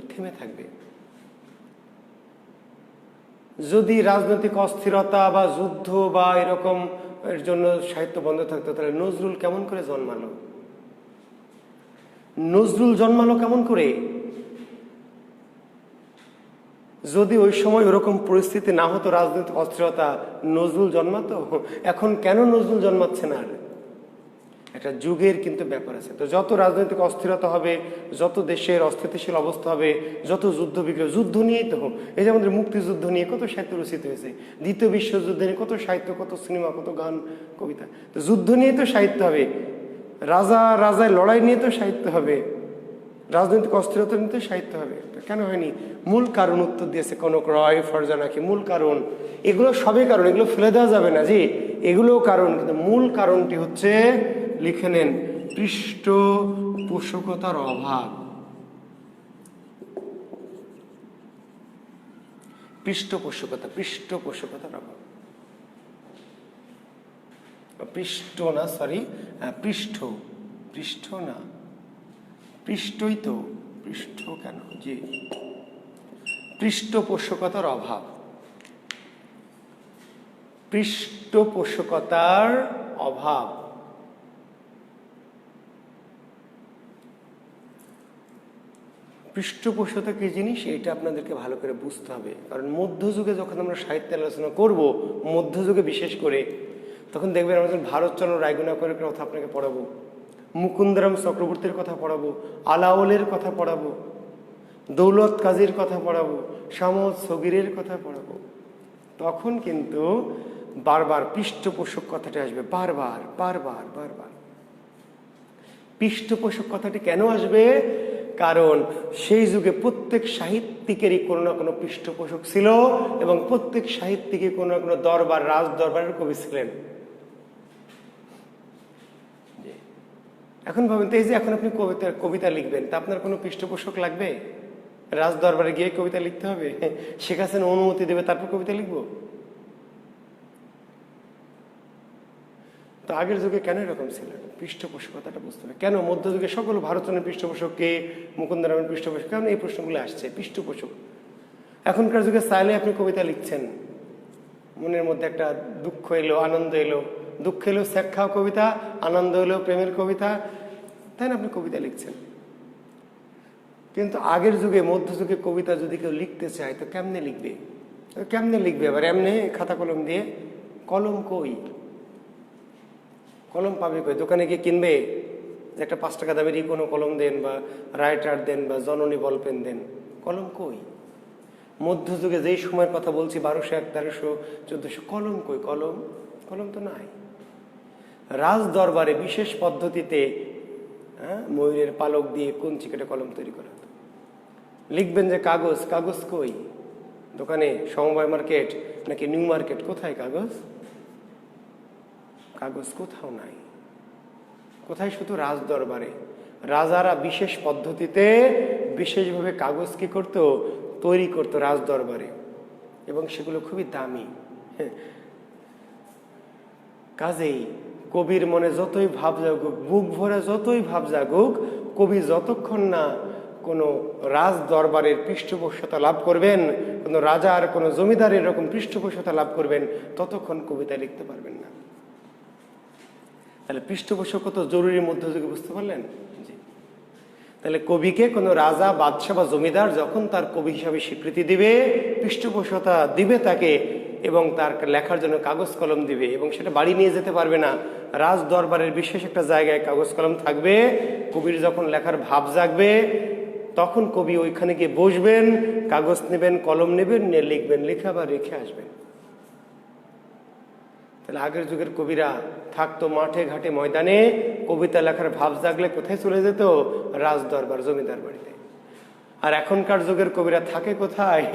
থেমে থাকবে? যদি রাজনৈতিক অস্থিরতা বা যুদ্ধ বা এরকম এর জন্য সাহিত্য বন্ধ থাকতো, তাহলে নজরুল কেমন করে জন্মালো? নজরুল জন্মালো কেমন করে? যদি ওই সময় ওরকম পরিস্থিতি না হতো, রাজনৈতিক অস্থিরতা, নজরুল জন্মাতো? এখন কেন নজরুল জন্মাচ্ছে না? একটা যুগের কিন্তু ব্যাপার আছে। তো যত রাজনৈতিক অস্থিরতা হবে, যত দেশের অস্থিতিশীল অবস্থা হবে, যত যুদ্ধ বিগ্রহ, যুদ্ধ নিয়েই তো, এই যে আমাদের মুক্তিযুদ্ধ নিয়ে কত সাহিত্য রচিত হয়েছে, দ্বিতীয় বিশ্বযুদ্ধ নিয়ে কত সাহিত্য, কত সিনেমা, কত গান, কবিতা। তো যুদ্ধ নিয়ে তো সাহিত্য হবে, রাজায় লড়াই নিয়ে তো সাহিত্য হবে, রাজনৈতিক অস্থিরতা নিয়ে তো সাহিত্য হবে। কেন হয়নি? মূল কারণ উত্তর দিয়েছে কনক রয়, ফরজানাকি। মূল কারণ এগুলো সবই কারণ, এগুলো ফেলে দেওয়া যাবে না জি, এগুলোও কারণ। কিন্তু মূল কারণটি হচ্ছে, লিখে নেন, পৃষ্ঠপোষকতার অভাব। পৃষ্ঠপোষকতার অভাব। পৃষ্ঠ না, সরি, পৃষ্ঠ না, পৃষ্ঠই তো, পৃষ্ঠ কেন, জি, পৃষ্ঠপোষকতার অভাব। পৃষ্ঠপোষকতার অভাব। পৃষ্ঠপোষকতা কি জিনিস, এটা আপনাদেরকে ভালো করে বুঝতে হবে। কারণ মধ্যযুগে যখন আমরা সাহিত্যের আলোচনা করব, মধ্যযুগে বিশেষ করে, তখন দেখবেন আমরা যখন ভারতচন্দ্র রায়গুণাকরের কথা আপনাকে পড়াবো, মুকুন্দরাম চক্রবর্তীর কথা পড়াবো, আলাওলের কথা পড়াবো, দৌলত কাজীর কথা পড়াবো, শামস সগিরের কথা পড়াবো, তখন কিন্তু বারবার পৃষ্ঠপোষক কথাটি আসবে, বারবার বারবার বারবার। পৃষ্ঠপোষক কথাটি কেন আসবে? কারণ সেই যুগে প্রত্যেক সাহিত্যিকেরই কোনো না কোনো পৃষ্ঠপোষক ছিল, এবং প্রত্যেক সাহিত্যিকে কোনো না কোনো দরবার, রাজ দরবারের কবি ছিলেন। এখন ভাবেন তো, এই যে এখন আপনি কবিতা লিখবেন, তা আপনার কোনো পৃষ্ঠপোষক লাগবে? রাজ দরবারে গিয়ে কবিতা লিখতে হবে? শেখ হাসিনা অনুমতি দেবে তারপর কবিতা লিখবো? তো আগের যুগে কেন এরকম ছিল? পৃষ্ঠপোষকতাটা বুঝতে হবে। কেন মধ্যযুগে সকল ভারতচন্দ্রের পৃষ্ঠপোষককে, মুকুন্দরামের পৃষ্ঠপোষক, কেন এই প্রশ্নগুলো আসছে? পৃষ্ঠপোষক। এখনকার যুগে চাইলে আপনি কবিতা লিখছেন, মনের মধ্যে একটা দুঃখ এলো, আনন্দ এলো, দুঃখ এলো শেখ খাওয়া কবিতা, আনন্দ এলো প্রেমের কবিতা, তাই না, আপনি কবিতা লিখছেন। কিন্তু আগের যুগে, মধ্যযুগে কবিতা যদি কেউ লিখতে চায় তো কেমনে লিখবে? কেমনে লিখবে আবার? এমনি খাতা কলম দিয়ে? কলম কই? কলম পাবে কই? দোকানে গিয়ে কিনবে যে একটা 5 টাকা দামেরই কোনো কলম দেন, বা রাইটার দেন, বা জননী বল পেন দেন? কলম কই? মধ্যযুগে যেই সময়ের কথা বলছি, 1201, 1300, 1400, কলম কই? কলম তো নাই। রাজ দরবারে বিশেষ পদ্ধতিতে ময়ূরের পালক দিয়ে কঞ্চি কেটে কলম তৈরি করা হতো। লিখবেন যে কাগজ কই? দোকানে, সমবায় মার্কেট নাকি নিউ মার্কেট, কোথায় কাগজ কোথাও নাই। কোথায়? শুধু রাজ দরবারে। রাজারা বিশেষ পদ্ধতিতে বিশেষভাবে কাগজ কি করতো? তৈরি করতো রাজ দরবারে, এবং সেগুলো খুবই দামি। কাজেই কবির মনে যতই ভাব জাগুক, বুক ভরে যতই ভাব জাগুক, কবি যতক্ষণ না কোনো রাজ দরবারের পৃষ্ঠপোষকতা লাভ করবেন, কোনো রাজার, কোনো জমিদারের এরকম পৃষ্ঠপোষকতা লাভ করবেন, ততক্ষণ কবিতা লিখতে পারবেন না। তাহলে পৃষ্ঠপোষকতা জরুরি মধ্যযুগে, বুঝতে পারলেন? জি। তাহলে কবিকে কোনো রাজা, বাদশাহ বা জমিদার যখন তার কবি হিসাবে স্বীকৃতি দিবে, পৃষ্ঠপোষকতা দিবে তাকে, এবং তার লেখার জন্য কাগজ কলম দিবে, এবং সেটা বাড়ি নিয়ে যেতে পারবে না, রাজ দরবারের বিশেষ একটা জায়গায় কাগজ কলম থাকবে। কবির যখন লেখার ভাব জাগবে, তখন কবি ওইখানে গিয়ে বসবেন, কাগজ নেবেন, কলম নেবেন, নিয়ে লিখবেন, লিখে আবার রেখে আসবেন। তাহলে আগের যুগের কবিরা থাকতো মাঠে ঘাটে ময়দানে, কবিতা লেখার ভাব জাগলে কোথায় চলে যেত? রাজ দরবার, জমিদার বাড়িতে। আর এখনকার যুগের কবিরা থাকে কোথায়?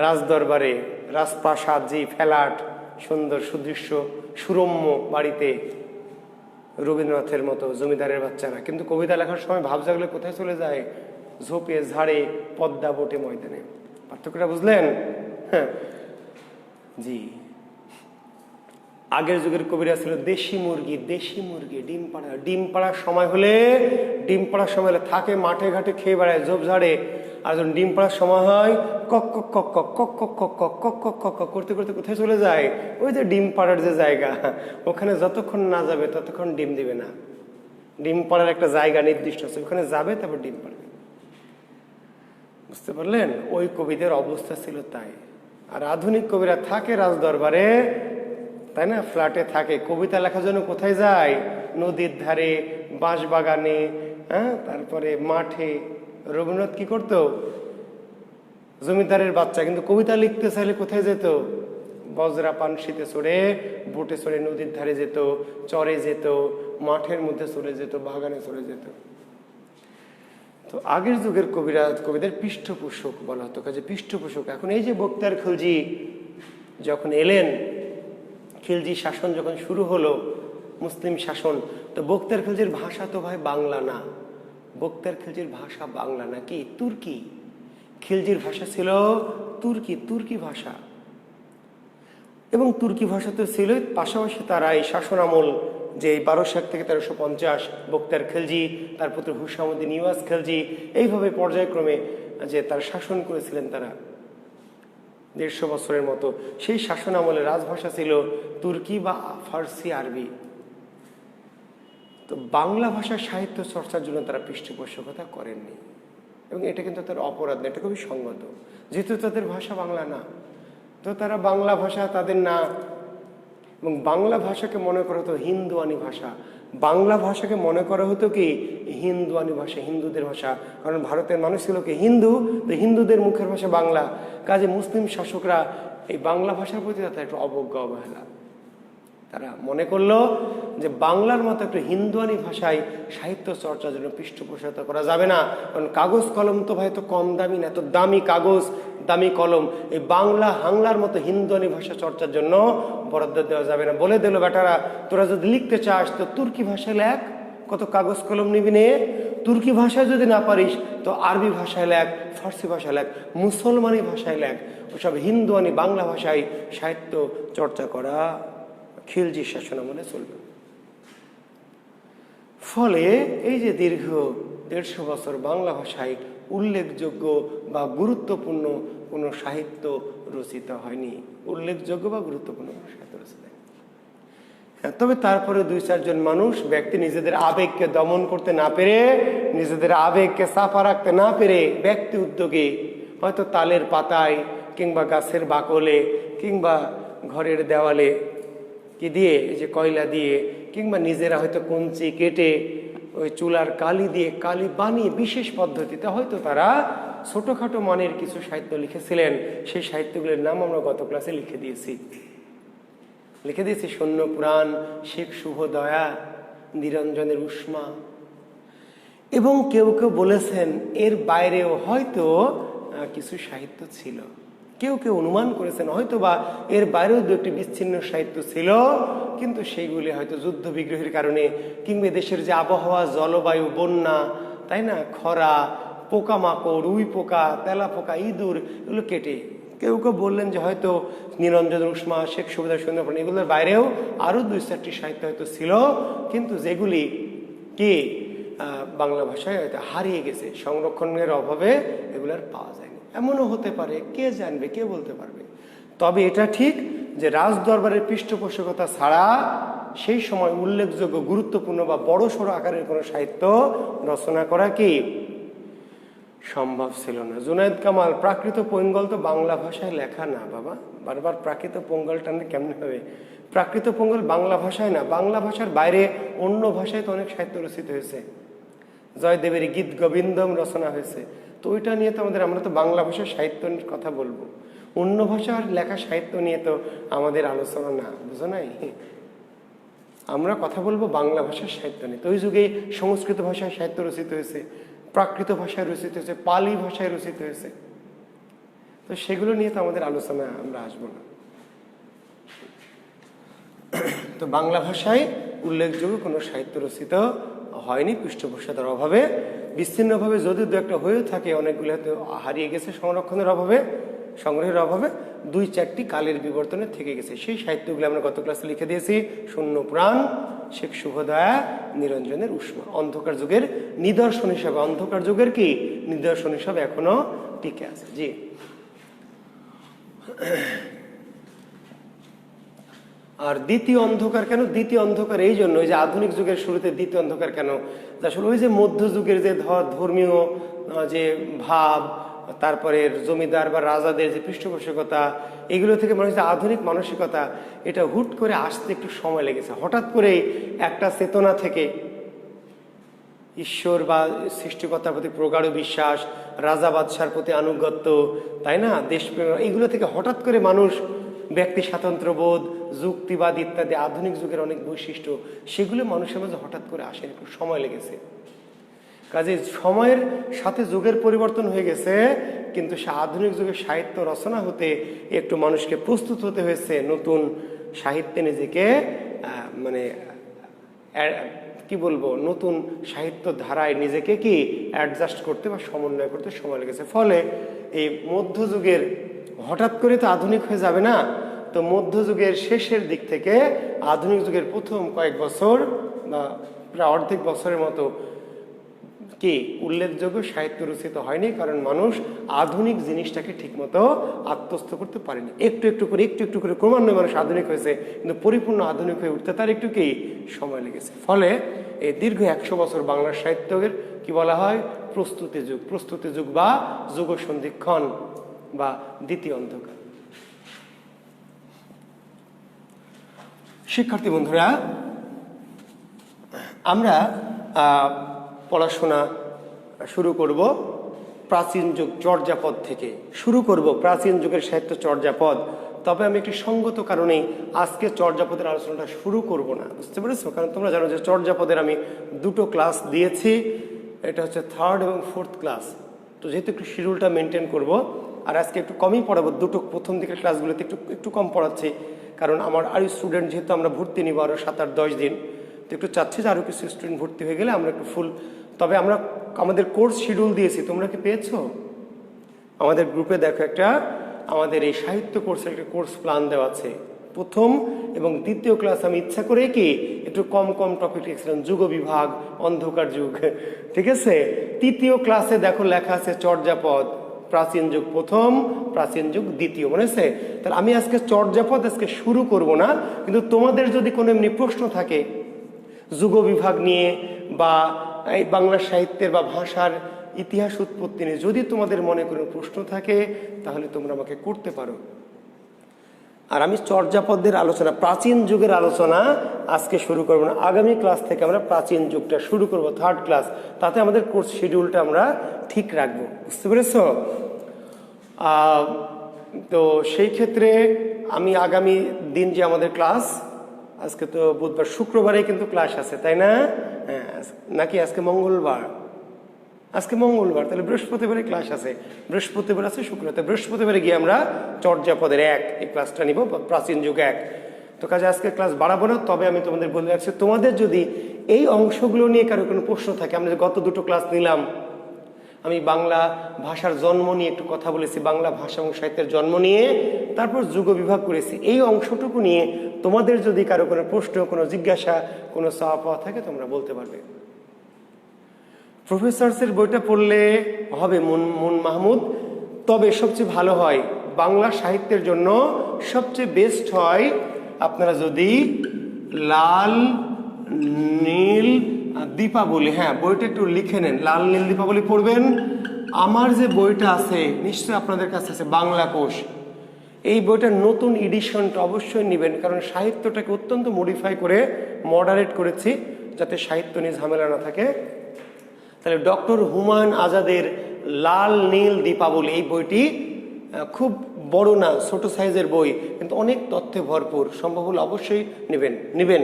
রাজ দরবারে, রাজপ্রাসাদ, জি ফ্ল্যাট, সুন্দর সুদৃশ্য সুরম্য বাড়িতে, রবীন্দ্রনাথের মতো জমিদারের বাচ্চারা। কিন্তু কবিতা লেখার সময় ভাব জাগলে কোথায় চলে যায়? ঝোপে ঝাড়ে পদ্মা বটে ময়দানে। পার্থক্যটা বুঝলেন? হ্যাঁ, জি। আগের যুগের কবিরা ছিল দেশি মুরগি, দেশি মুরগি ডিম পাড়া। ডিম পাড়ার সময় হলে, ডিম পাড়ার সময় হলে থাকে মাঠে ঘাটে খেয়ে বেড়ায়, ঝোপ ঝাড়ে। আর যখন ডিম পাড়ার সময় হয় কক কক কক কক কক কক কক কক কক কক কক কক করতে করতে কোথায় চলে যায়? ওই যে ডিম পাড়ার যে জায়গা, ওখানে যতক্ষণ না যাবে ততক্ষণ ডিম দিবে না। ডিম পাড়ার একটা জায়গা নির্দিষ্ট আছে, ওখানে যাবে তারপর ডিম পাড়বে। বুঝতে পারলেন? ওই কবিদের অবস্থা ছিল তাই। আর আধুনিক কবিরা থাকে রাজ দরবারে, তাই না? ফ্ল্যাটে থাকে। কবিতা লেখার জন্য কোথায় যায়? নদীর ধারে, বাঁশ বাগানে, হ্যাঁ, তারপরে মাঠে। রবীন্দ্রনাথ কি করতো? জমিদারের বাচ্চা, কিন্তু কবিতা লিখতে চাইলে কোথায় যেত? বজরা পানশিতে চড়ে, বোটে চড়ে নদীর ধারে যেত, চরে যেত, মাঠের মধ্যে চলে যেত, বাগানে চলে যেত। তো আগের যুগের কবিরা, কবিদের পৃষ্ঠপোষক বলা হতো, কাজে পৃষ্ঠপোষক। এখন এই যে বক্তিয়ার খিলজি যখন এলেন, খিলজি শাসন যখন শুরু হলো, মুসলিম শাসন, তো বক্তিয়ার খিলজির ভাষা তো ভাই বাংলা না। বক্তিয়ার খিলজির ভাষা বাংলা না, কি তুর্কি। খিলজির ভাষা ছিল তুর্কি, তুর্কি ভাষা। এবং তুর্কি ভাষা তো ছিল। পাশাপাশি তারা এই শাসন আমল, যে 1200 থেকে 1350, বক্তিয়ার খিলজি, তার পুত্র হুসামুদ্দিন ইউয়াস খিলজি, এইভাবে পর্যায়ক্রমে যে তারা শাসন করেছিলেন, তারা 150 বছরের মতো। সেই শাসন আমলে রাজভাষা ছিল তুর্কি বা ফার্সি, আরবি। তো বাংলা ভাষার সাহিত্য চর্চার জন্য তারা পৃষ্ঠপোষকতা করেননি, এবং এটা কিন্তু তার অপরাধ না, এটা খুবই সঙ্গত। যেহেতু তাদের ভাষা বাংলা না, তো তারা বাংলা ভাষা তাদের না। এবং বাংলা ভাষাকে মনে করা হতো হিন্দুয়ানি ভাষা। বাংলা ভাষাকে মনে করা হতো কি হিন্দুয়ানি ভাষা, হিন্দুদের ভাষা। কারণ ভারতের মানুষ ছিল কি হিন্দু, তো হিন্দুদের মুখের ভাষা বাংলা। কাজে মুসলিম শাসকরা এই বাংলা ভাষার প্রতি তাদের একটু অবজ্ঞা, অবহেলা। তারা মনে করলো যে বাংলার মতো একটু হিন্দুয়ানি ভাষায় সাহিত্য চর্চার জন্য পৃষ্ঠপোষকতা করা যাবে না। কারণ কাগজ কলম তো ভাই তো কম দামি না, এত দামি কাগজ, দামি কলম, এই বাংলা হাংলার মতো হিন্দুয়ানি ভাষা চর্চার জন্য বরাদ্দ দেওয়া যাবে না। বলে দিল, বেটারা তোরা যদি লিখতে চাস তো তুর্কি ভাষায় লেখ, কত কাগজ কলম নিবি নে। তুর্কি ভাষায় যদি না পারিস তো আরবি ভাষায় লেখ, ফার্সি ভাষায় লেখ, মুসলমানি ভাষায় লেখ। ওসব হিন্দুয়ানি বাংলা ভাষায় সাহিত্য চর্চা করা খিলজি শাসন আমলে চলবে। ফলে এই যে দীর্ঘ 150 বছর বাংলা ভাষায় উল্লেখযোগ্য বা গুরুত্বপূর্ণ কোনো সাহিত্য রচিত হয়নি। উল্লেখযোগ্য বা গুরুত্বপূর্ণ সাহিত্য রচিত হয়নি। হ্যাঁ, তবে তারপরে 2-4 জন মানুষ, ব্যক্তি নিজেদের আবেগকে দমন করতে না পেরে, নিজেদের আবেগকে সাফা রাখতে না পেরে, ব্যক্তি উদ্যোগে হয়তো তালের পাতায় কিংবা গাছের বাকলে কিংবা ঘরের দেওয়ালে কি দিয়ে, এই যে কয়লা দিয়ে, কিংবা নিজেরা হয়তো কঞ্চি কেটে ওই চুলার কালি দিয়ে কালি বানিয়ে বিশেষ পদ্ধতিতে হয়তো তারা ছোটখাটো মানের কিছু সাহিত্য লিখেছিলেন। সেই সাহিত্যগুলির নাম আমরা গত ক্লাসে লিখে দিয়েছি। সৈন্য পুরাণ, শেখ শুভদয়া, নিরঞ্জনের উষ্মা। এবং কেউ কেউ বলেছেন এর বাইরেও হয়তো কিছু সাহিত্য ছিল। কেউ কেউ অনুমান করেছেন হয়তো বা এর বাইরেও 2-1টি বিচ্ছিন্ন সাহিত্য ছিল, কিন্তু সেইগুলি হয়তো যুদ্ধ বিগ্রহের কারণে কিংবা দেশের যে আবহাওয়া, জলবায়ু, বন্যা, তাই না, খরা, পোকামাকড়, উই পোকা, তেলা পোকা, ইঁদুর, এগুলো কেটে কেউ কেউ বললেন যে হয়তো নিরঞ্জন উষ্মা, শেখ সুবিধার সুন্দর, এগুলোর বাইরেও আরও 2-4টি সাহিত্য হয়তো ছিল, কিন্তু যেগুলি কি বাংলা ভাষায় হয়তো হারিয়ে গেছে, সংরক্ষণের অভাবে এগুলো আর পাওয়া যায়নি। এমনও হতে পারে, কে জানবে, কে বলতে পারবে। তবে এটা ঠিক যে রাজ দরবারের পৃষ্ঠপোষকতা ছাড়া সেই সময় উল্লেখযোগ্য, গুরুত্বপূর্ণ বা বড় সড়ো আকারের কোনো সাহিত্য রচনা করা কি সম্ভব ছিল না। জুনায়েদ কামাল, প্রাকৃত পঙ্গল তো বাংলা ভাষায় লেখা না বাবা। বারবার প্রাকৃত পঙ্গল টানলে কেমন হবে? প্রাকৃত পঙ্গল বাংলা ভাষায় না, বাংলা ভাষার বাইরে অন্য ভাষায় তো অনেক সাহিত্য রচিত হয়েছে। জয়দেবের গীত গোবিন্দম রচনা হয়েছে, তো ওইটা নিয়ে তো আমরা তো বাংলা ভাষার সাহিত্য কথা বলবো, অন্য ভাষার লেখা সাহিত্য নিয়ে তো আমাদের আলোচনা না, বুঝো নাই? আমরা কথা বলবো বাংলা ভাষার সাহিত্য নিয়ে। তো ওই যুগে সংস্কৃত ভাষায় সাহিত্য রচিত হয়েছে, প্রাকৃত ভাষায় রচিত হয়েছে, পালি ভাষায় রচিত হয়েছে। তো সেগুলো নিয়ে তো আমাদের আলোচনা আমরা আসবো না। তো বাংলা ভাষায় উল্লেখযোগ্য কোনো সাহিত্য রচিত হয়নি পৃষ্ঠপোষকতার অভাবে, বিচ্ছিন্নভাবে যদি দু একটা হয়েও থাকে, অনেকগুলো হয়তো হারিয়ে গেছে সংরক্ষণের অভাবে, সংগ্রহের অভাবে, 2-4টি কালের বিবর্তনে থেকে গেছে। সেই সাহিত্যগুলো আমরা গত ক্লাসে লিখে দিয়েছি। শূন্য পুরাণ, শেখ শুভদয়া, নিরঞ্জনের উষ্মা, অন্ধকার যুগের নিদর্শন হিসাবে, অন্ধকার যুগের কি নিদর্শন হিসাবে এখনো টিকে আছে। জি, আর দ্বিতীয় অন্ধকার কেন? দ্বিতীয় অন্ধকার এই জন্য যে আধুনিক যুগের শুরুতে দ্বিতীয় অন্ধকার কেন? আসলে ওই যে মধ্যযুগের যে ধর্মীয় যে ভাব, তারপরে জমিদার বা রাজাদের যে পৃষ্ঠপোষকতা, এগুলো থেকে মানুষের আধুনিক মানসিকতা, এটা হুট করে আসতে একটু সময় লেগেছে। হঠাৎ করেই একটা চেতনা থেকে ঈশ্বর বা সৃষ্টিকর্তার প্রতি প্রগাঢ় বিশ্বাস, রাজা বাদশার প্রতি আনুগত্য, তাই না, দেশপ্রেম, এগুলো থেকে হঠাৎ করে মানুষ ব্যক্তি স্বাতন্ত্র্যবোধ, যুক্তিবাদ ইত্যাদি আধুনিক যুগের অনেক বৈশিষ্ট্য, সেগুলো মানুষের মাঝে হঠাৎ করে আসে, একটু সময় লেগেছে। কাজে সময়ের সাথে যুগের পরিবর্তন হয়ে গেছে, কিন্তু সে আধুনিক যুগের সাহিত্য রচনা হতে একটু মানুষকে প্রস্তুত হতে হয়েছে নতুন সাহিত্যে নিজেকে মানে কি বলবো, নতুন সাহিত্য ধারায় নিজেকে কি অ্যাডজাস্ট করতে বা সমন্বয় করতে সময় লেগেছে। ফলে এই মধ্যযুগের হঠাৎ করে তো আধুনিক হয়ে যাবে না, তো মধ্যযুগের শেষের দিক থেকে আধুনিক যুগের প্রথম কয়েক বছর বা প্রায় অর্ধেক বছরের মতো কি উল্লেখযোগ্য সাহিত্য রচিত হয়নি, কারণ মানুষ আধুনিক জিনিসটাকে ঠিকমতো আত্মস্থ করতে পারেনি। একটু একটু করে ক্রমান্বয়ে মানুষ আধুনিক হয়েছে, কিন্তু পরিপূর্ণ আধুনিক হয়ে উঠতে তার একটু কি সময় লেগেছে। ফলে এই দীর্ঘ 100 বছর বাংলার সাহিত্যের কি বলা হয়, প্রস্তুতি যুগ বা যুগ সন্ধিক্ষণ বা দ্বিতীয় অন্ধকার। শিক্ষার্থী বন্ধুরা, আমরা পড়াশোনা শুরু করব প্রাচীন যুগ চর্যাপদ থেকে। শুরু করব প্রাচীন যুগের সাহিত্য চর্যাপদ। তবে আমি একটি সঙ্গত কারণে আজকে চর্যাপদের আলোচনাটা শুরু করব না, বুঝতে পেরেছো? কারণ তোমরা জানো যে চর্যাপদের আমি 2টো ক্লাস দিয়েছি, এটা হচ্ছে 3rd এবং 4th ক্লাস। তো যেহেতু একটু শিডিউলটা মেনটেন করব, আর আজকে একটু কমই পড়াবো, 2টো প্রথম দিকের ক্লাসগুলোতে একটু কম পড়াচ্ছি, কারণ আমার আরও স্টুডেন্ট যেহেতু আমরা ভর্তি নিব আরও 7-8-10 দিন, তো একটু চাচ্ছি যে আরও কিছু স্টুডেন্ট ভর্তি হয়ে গেলে আমরা একটু ফুল। তবে আমরা আমাদের কোর্স শিডিউল দিয়েছি, তোমরা কি পেয়েছো? আমাদের গ্রুপে দেখো একটা আমাদের এই সাহিত্য কোর্সের একটা কোর্স প্ল্যান দেওয়া আছে। প্রথম এবং দ্বিতীয় ক্লাস আমি ইচ্ছা করে কি একটু কম টপিক লিখছিলাম, যুগ বিভাগ, অন্ধকার যুগ, ঠিক আছে। তৃতীয় ক্লাসে দেখো লেখা আছে চর্যাপদ, প্রাচীন যুগ প্রথম, প্রাচীন যুগ দ্বিতীয়, মনে আছে? তাহলে আমি আজকে চর্যাপদ আজকে শুরু করব না, কিন্তু তোমাদের যদি কোনো এমনি প্রশ্ন থাকে যুগ বিভাগ নিয়ে বা এই বাংলা সাহিত্যের বা ভাষার ইতিহাস উৎপত্তি নিয়ে যদি তোমাদের মনে কোনো প্রশ্ন থাকে, তাহলে তোমরা আমাকে করতে পারো। আর আমি চর্যাপদের আলোচনা, প্রাচীন যুগের আলোচনা আজকে শুরু করব না, আগামী ক্লাস থেকে আমরা প্রাচীন যুগটা শুরু করব, 3rd ক্লাস। তাতে আমাদের কোর্স শিডিউলটা আমরা ঠিক রাখবো, বুঝতে পেরেছ? তো সেই ক্ষেত্রে আমি আগামী দিন যে আমাদের ক্লাস, আজকে তো বুধবার, শুক্রবারে কিন্তু ক্লাস আছে, তাই না? হ্যাঁ, নাকি আজকে মঙ্গলবার? আজকে মঙ্গলবার, তাহলে বৃহস্পতিবারে ক্লাস আছে, বৃহস্পতিবার আছে, শুক্রবার, বৃহস্পতিবারে গিয়ে আমরা চর্যাপদের 1 এই ক্লাসটা নিব, প্রাচীন যুগ 1। তো কাজে আজকে ক্লাস বাড়াবো না, তবে আমি তোমাদের বলে রাখছি, তোমাদের যদি এই অংশগুলো নিয়ে কারো কোনো প্রশ্ন থাকে, আমরা গত 2টো ক্লাস নিলাম, আমি বাংলা ভাষার জন্ম নিয়ে একটু কথা বলেছি, বাংলা ভাষা এবং সাহিত্যের জন্ম নিয়ে, তারপর যুগ বিভাগ করেছি। এই অংশটুকু নিয়ে তোমাদের যদি কারো কোনো প্রশ্ন, কোনো জিজ্ঞাসা, কোনো চাওয়া পাওয়া থাকে, তোমরা বলতে পারবে। প্রফেসরসের বইটা পড়লে হবে মুন মাহমুদ, তবে সবচেয়ে ভালো হয় বাংলা সাহিত্যের জন্য সবচেয়ে বেস্ট হয় আপনারা যদি লাল নীল দীপাবলি, হ্যাঁ বইটা একটু লিখে নেন, লাল নীল দীপাবলি পড়বেন। আমার যে বইটা আছে নিশ্চয়ই আপনাদের কাছে আছে, বাংলা কোষ, এই বইটার নতুন এডিশনটা অবশ্যই নেবেন, কারণ সাহিত্যটাকে অত্যন্ত মডিফাই করে মডারেট করেছি যাতে সাহিত্য নিয়ে ঝামেলা না থাকে। তাহলে ডক্টর হুমায়ুন আজাদের লাল নীল দীপাবলি, এই বইটি খুব বড় না, ছোট সাইজের বই, কিন্তু অনেক তথ্যে ভরপুর, সম্ভব হলে অবশ্যই নেবেন।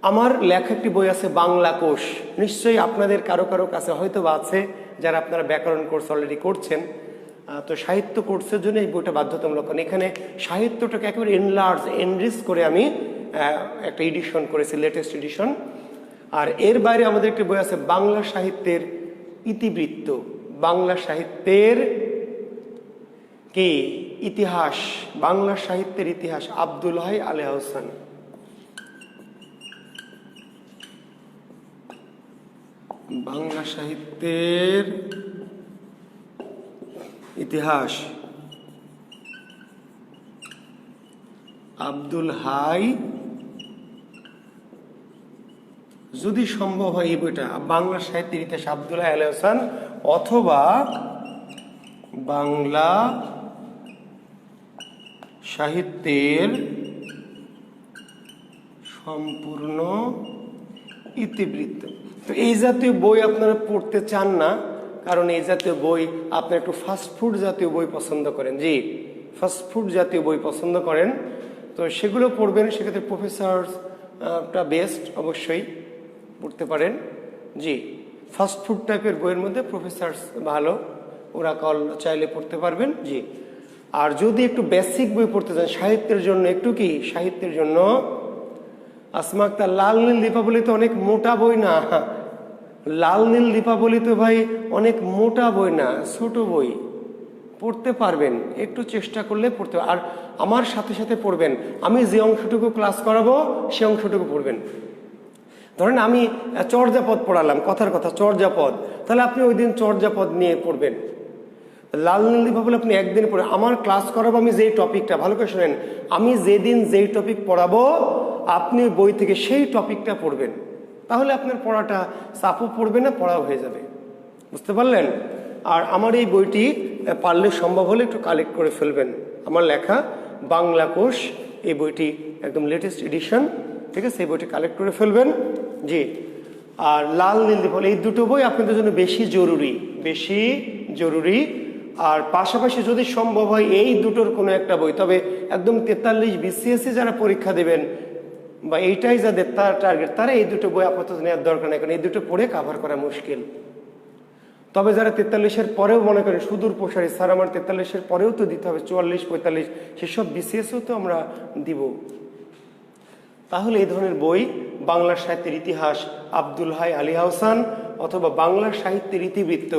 আমার লেখা একটি বই আছে বাংলা কোষ, নিশ্চয়ই আপনাদের কারো কারো কাছে হয়তো বা আছে, যারা আপনারা ব্যাকরণ কোর্স অলরেডি করছেন। তো সাহিত্য কোর্সের জন্য এই বইটা বাধ্যতামূলক, কারণ এখানে সাহিত্যটাকে একেবারে এনরিচ করে আমি একটা এডিশন করেছি, লেটেস্ট এডিশন। আর এর বাইরে আমাদের একটি বই আছে বাংলা সাহিত্যের ইতিবৃত্ত, বাংলা সাহিত্যের কি ইতিহাস, বাংলা সাহিত্যের ইতিহাস, আব্দুল হাই আলী আহসান। বাংলা সাহিত্যের ইতিহাস, আব্দুল হাই, যদি সম্ভব হয় এই বইটা বাংলা সাহিত্যের ইতিহাস আব্দুল হাই আলী আহসান, অথবা বাংলা সাহিত্যের সম্পূর্ণ ইতিবৃত্ত। তো এই জাতীয় বই আপনারা পড়তে চান না, কারণ এই জাতীয় বই আপনারা একটু ফাস্টফুড জাতীয় বই পছন্দ করেন, জি ফাস্টফুড জাতীয় বই পছন্দ করেন, তো সেগুলো পড়বেন। সেক্ষেত্রে প্রফেসরটা বেস্ট, অবশ্যই পড়তে পারেন। জি ফাস্টফুড টাইপের বইয়ের মধ্যে প্রফেসর ভালো, ওরাকল চাইলে পড়তে পারবেন। জি আর যদি একটু বেসিক বই পড়তে চান সাহিত্যের জন্য, একটু কি সাহিত্যের জন্য, আসমা আক্তার লাল নীল দীপাবলি তো অনেক মোটা বই না, লাল নীল দীপাবলি তো ভাই অনেক মোটা বই না, ছোট বই, পড়তে পারবেন, একটু চেষ্টা করলে পড়তে। আর আমার সাথে সাথে পড়বেন, আমি যে অংশটুকু ক্লাস করাবো সে অংশটুকু পড়বেন। ধরেন আমি চর্যাপদ পড়ালাম, কথার কথা চর্যাপদ, তাহলে আপনি ওই দিন চর্যাপদ নিয়ে পড়বেন। লাল নীল দীপাবলি আপনি একদিন পড়ে, আমার ক্লাস করাবো আমি যেই টপিকটা, ভালো করে শোনেন, আমি যেদিন যেই টপিক পড়াবো আপনি বই থেকে সেই টপিকটা পড়বেন, তাহলে আপনার পড়াটা চাপও পড়বে না, পড়াও হয়ে যাবে। বুঝতে পারলেন? আর আমার এই বইটি পারলে সম্ভব হলে একটু কালেক্ট করে ফেলবেন, আমার লেখা বাংলা কোষ, এই বইটি একদম লেটেস্ট এডিশন, ঠিক আছে, এই বইটি কালেক্ট করে ফেলবেন। জি আর লাল নীল দীপাবলি, এই দুটো বই আপনাদের জন্য বেশি জরুরি, বেশি জরুরি। আর পাশাপাশি যদি সম্ভব হয় এই দুটোর কোনো একটা বই, তবে একদম 43 বিসিএসসি যারা পরীক্ষা দেবেন বা এইটাই যাদের তার টার্গেট, তারা এই দুটো বই আপাতত নেওয়ার দরকার নেই, কারণ এই দুটো পড়ে কাভার করা মুশকিল। তবে যারা 43-এর পরেও মনে করেন সুদূর প্রসারী, স্যার আমার 43-এর পরেও তো দিতে হবে, 44, 45, সেসব বিসিএসও তো আমরা দিব, তাহলে এই ধরনের বই বাংলা সাহিত্যের ইতিহাস আব্দুল হাই আলী আহসান, অথবা বাংলা সাহিত্যের ইতিবৃত্ত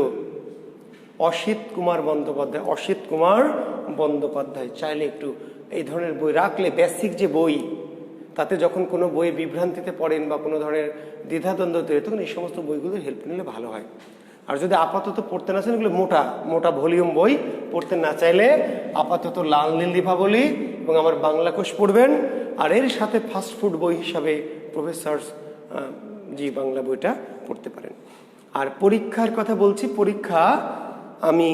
অসিত কুমার বন্দ্যোপাধ্যায়, অসিত কুমার বন্দ্যোপাধ্যায়, চাইলে একটু এই ধরনের বই রাখলে, বেসিক যে বই, তাতে যখন কোনো বই বিভ্রান্তিতে পড়েন বা কোনো ধরনের দ্বিধাদ্বন্দ্ব তৈরি, তখন এই সমস্ত বইগুলোর হেল্প নিলে ভালো হয়। আর যদি আপাতত পড়তে না চান, এগুলো মোটা মোটা ভলিউম বই, পড়তে না চাইলে আপাতত লাল নীল দীপাবলি এবং আমার বাংলা কোষ পড়বেন। আর এর সাথে ফাস্টফুড বই হিসাবে প্রফেসর জি বাংলা বইটা পড়তে পারেন। আর পরীক্ষার কথা বলছি, পরীক্ষা আমি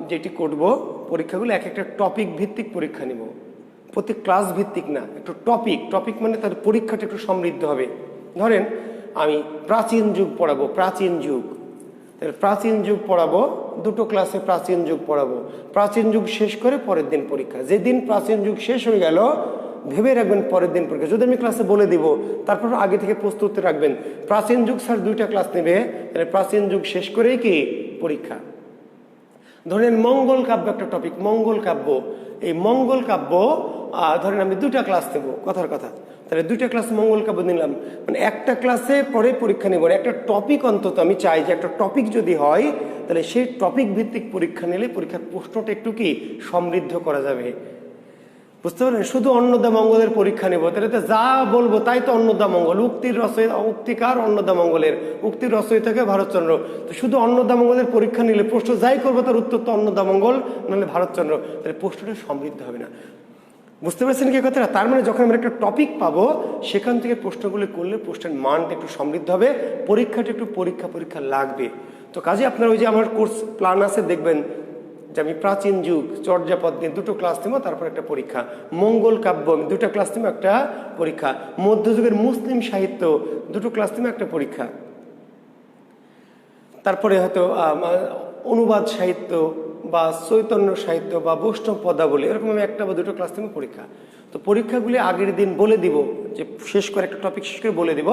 যেটি করব, পরীক্ষাগুলো এক একটা টপিক ভিত্তিক পরীক্ষা নেব, প্রতি ক্লাস ভিত্তিক না, একটু টপিক মানে তার পরীক্ষাটা একটু সমৃদ্ধ হবে। ধরেন আমি প্রাচীন যুগ পড়াবো, প্রাচীন যুগ, তাহলে প্রাচীন যুগ পড়াবো, দুটো ক্লাসে প্রাচীন যুগ পড়াবো, প্রাচীন যুগ শেষ করে পরের দিন পরীক্ষা। যেদিন প্রাচীন যুগ শেষ হয়ে গেল ভেবে রাখবেন পরের দিন পরীক্ষা, যদি আমি ক্লাসে বলে দিব তারপর আগে থেকে প্রস্তুত রাখবেন। প্রাচীন যুগ স্যার 2টা ক্লাস নেবে, তাহলে প্রাচীন যুগ শেষ করেই কি পরীক্ষা। ধরেন মঙ্গল কাব্য একটা টপিক, মঙ্গল কাব্য, এই মঙ্গল কাব্য ধরেন আমি 2টা ক্লাস নেব, কথার কথা, তাহলে 2টা ক্লাস মঙ্গল কাব্য নিলাম, মানে একটা ক্লাসে পরে পরীক্ষা নেব, একটা টপিক অন্তত আমি চাই যে একটা টপিক যদি হয় তাহলে সেই টপিক ভিত্তিক পরীক্ষা নিলে পরীক্ষার প্রশ্নটা একটু কি সমৃদ্ধ করা যাবে। বুঝতে পারলেন? শুধু অন্নদা মঙ্গলের পরীক্ষা নেব, তাহলে তো যা বলবো তাই তো অন্নদা মঙ্গল, উক্তির রচয়িতা, উক্তিকার অন্নদা মঙ্গলের, উক্তির রচয়িতাকে ভারতচন্দ্র, তো শুধু অন্নদা মঙ্গলের পরীক্ষা নিলে প্রশ্ন যাই করবো তার উত্তর তো অন্নদা মঙ্গল নাহলে ভারতচন্দ্র, তাহলে প্রশ্নটা সমৃদ্ধ হবে না। বুঝতে পারছেন কি কথাটা? তার মানে যখন আমরা একটা টপিক পাবো সেখান থেকে প্রশ্নগুলি করলে প্রশ্নের মানটা একটু সমৃদ্ধ হবে, পরীক্ষাটা একটু পরীক্ষা লাগবে। তো কাজে আপনার ওই যে আমার কোর্স প্ল্যান আছে, দেখবেন যে আমি প্রাচীন যুগ চর্যাপদ নিয়ে 2টো ক্লাস নেবো, তারপর একটা পরীক্ষা, মঙ্গল কাব্য আমি 2টা ক্লাস নেবো, একটা পরীক্ষা, মধ্যযুগের মুসলিম সাহিত্য 2টো ক্লাস নেবো, একটা পরীক্ষা, তারপরে হয়তো অনুবাদ সাহিত্য বা চৈতন্য সাহিত্য বা বৈষ্ণব পদাবলী, এরকম আমি একটা বা দুটো ক্লাস থেকে পরীক্ষা। তো পরীক্ষাগুলি আগের দিন বলে দিব, যে শেষ করে একটা টপিক শেষ করে বলে দিব,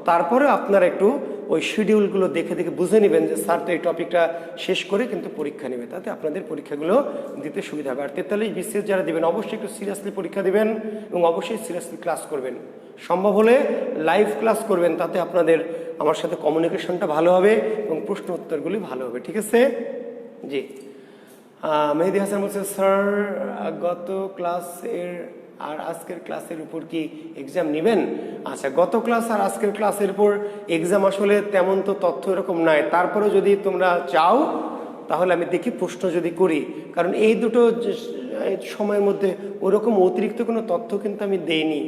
তারপরে আপনারা একটু ওই শিডিউলগুলো দেখে দেখে বুঝে নেবেন যে স্যার তো এই টপিকটা শেষ করে কিন্তু পরীক্ষা নেবে, তাতে আপনাদের পরীক্ষাগুলো দিতে সুবিধা হবে। আর 43 BCS যারা দেবেন অবশ্যই একটু সিরিয়াসলি পরীক্ষা দিবেন এবং অবশ্যই সিরিয়াসলি ক্লাস করবেন, সম্ভব হলে লাইভ ক্লাস করবেন, তাতে আপনাদের আমার সাথে কমিউনিকেশনটা ভালো হবে এবং প্রশ্ন উত্তরগুলি ভালো হবে। ঠিক আছে? জি। মেহেদি হাসান বলছে, স্যার গত ক্লাসের আর আজকের ক্লাসের উপর কি এক্সাম নেবেন? আচ্ছা, গত ক্লাস আর আজকের ক্লাসের উপর এক্সাম আসলে তেমন তো তথ্য এরকম নাই, তারপরে যদি তোমরা চাও তাহলে আমি দেখি প্রশ্ন যদি করি, কারণ এই দুটো সময়ের মধ্যে ওরকম অতিরিক্ত কোনো তথ্য কিন্তু আমি দেইনি।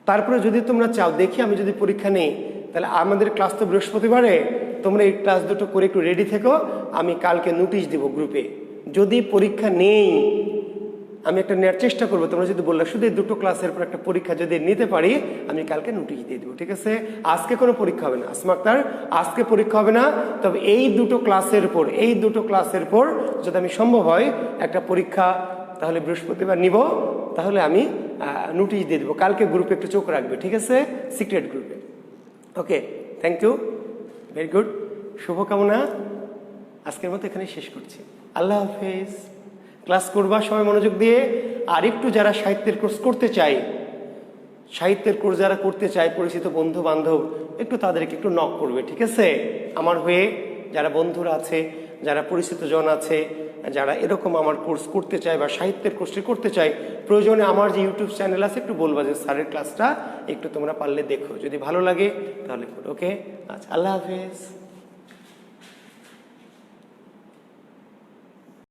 তারপরে যদি তোমরা চাও দেখি আমি যদি পরীক্ষা নেই, তাহলে আমাদের ক্লাস তো বৃহস্পতিবারে, তোমরা এই ক্লাস দুটো করে একটু রেডি থেকো, আমি কালকে নোটিশ দেবো গ্রুপে। যদি পরীক্ষা নেই আমি একটা নেওয়ার চেষ্টা করবো, তোমরা যদি বললে শুধু এই দুটো ক্লাসের পর একটা পরীক্ষা যদি নিতে পারি আমি কালকে নোটিশ দিয়ে দেবো। ঠিক আছে? আজকে কোনো পরীক্ষা হবে না আসমা আক্তার, আজকে পরীক্ষা হবে না, তবে এই দুটো ক্লাসের পর যদি আমি সম্ভব হয় একটা পরীক্ষা তাহলে বৃহস্পতিবার নিব, তাহলে আমি নোটিশ দিয়ে দেবো। কালকে গ্রুপে একটু চোখ রাখবে, ঠিক আছে? সিক্রেট গ্রুপে। ওকে, থ্যাংক ইউ, ভেরি গুড, শুভকামনা। আজকের মতো এখানে শেষ করছি, আল্লাহ হাফেজ। ক্লাস করবা সবাই মনোযোগ দিয়ে। আর একটু যারা সাহিত্যের কোর্স করতে চায়, যারা করতে চায়, পরিচিত বন্ধু বান্ধব একটু তাদেরকে একটু নক করবে, ঠিক আছে? আমার হয়ে যারা বন্ধুরা আছে, যারা পরিচিত জন আছে, যারা এরকম আমার কোর্স করতে চায় বা সাহিত্যের কোর্সটি করতে চায়, প্রয়োজনে আমার যে ইউটিউব চ্যানেল আছে একটু বলবা যে স্যারের ক্লাসটা একটু তোমরা পারলে দেখো, যদি ভালো লাগে তাহলে। ওকে, আচ্ছা, আল্লাহ হাফেজ।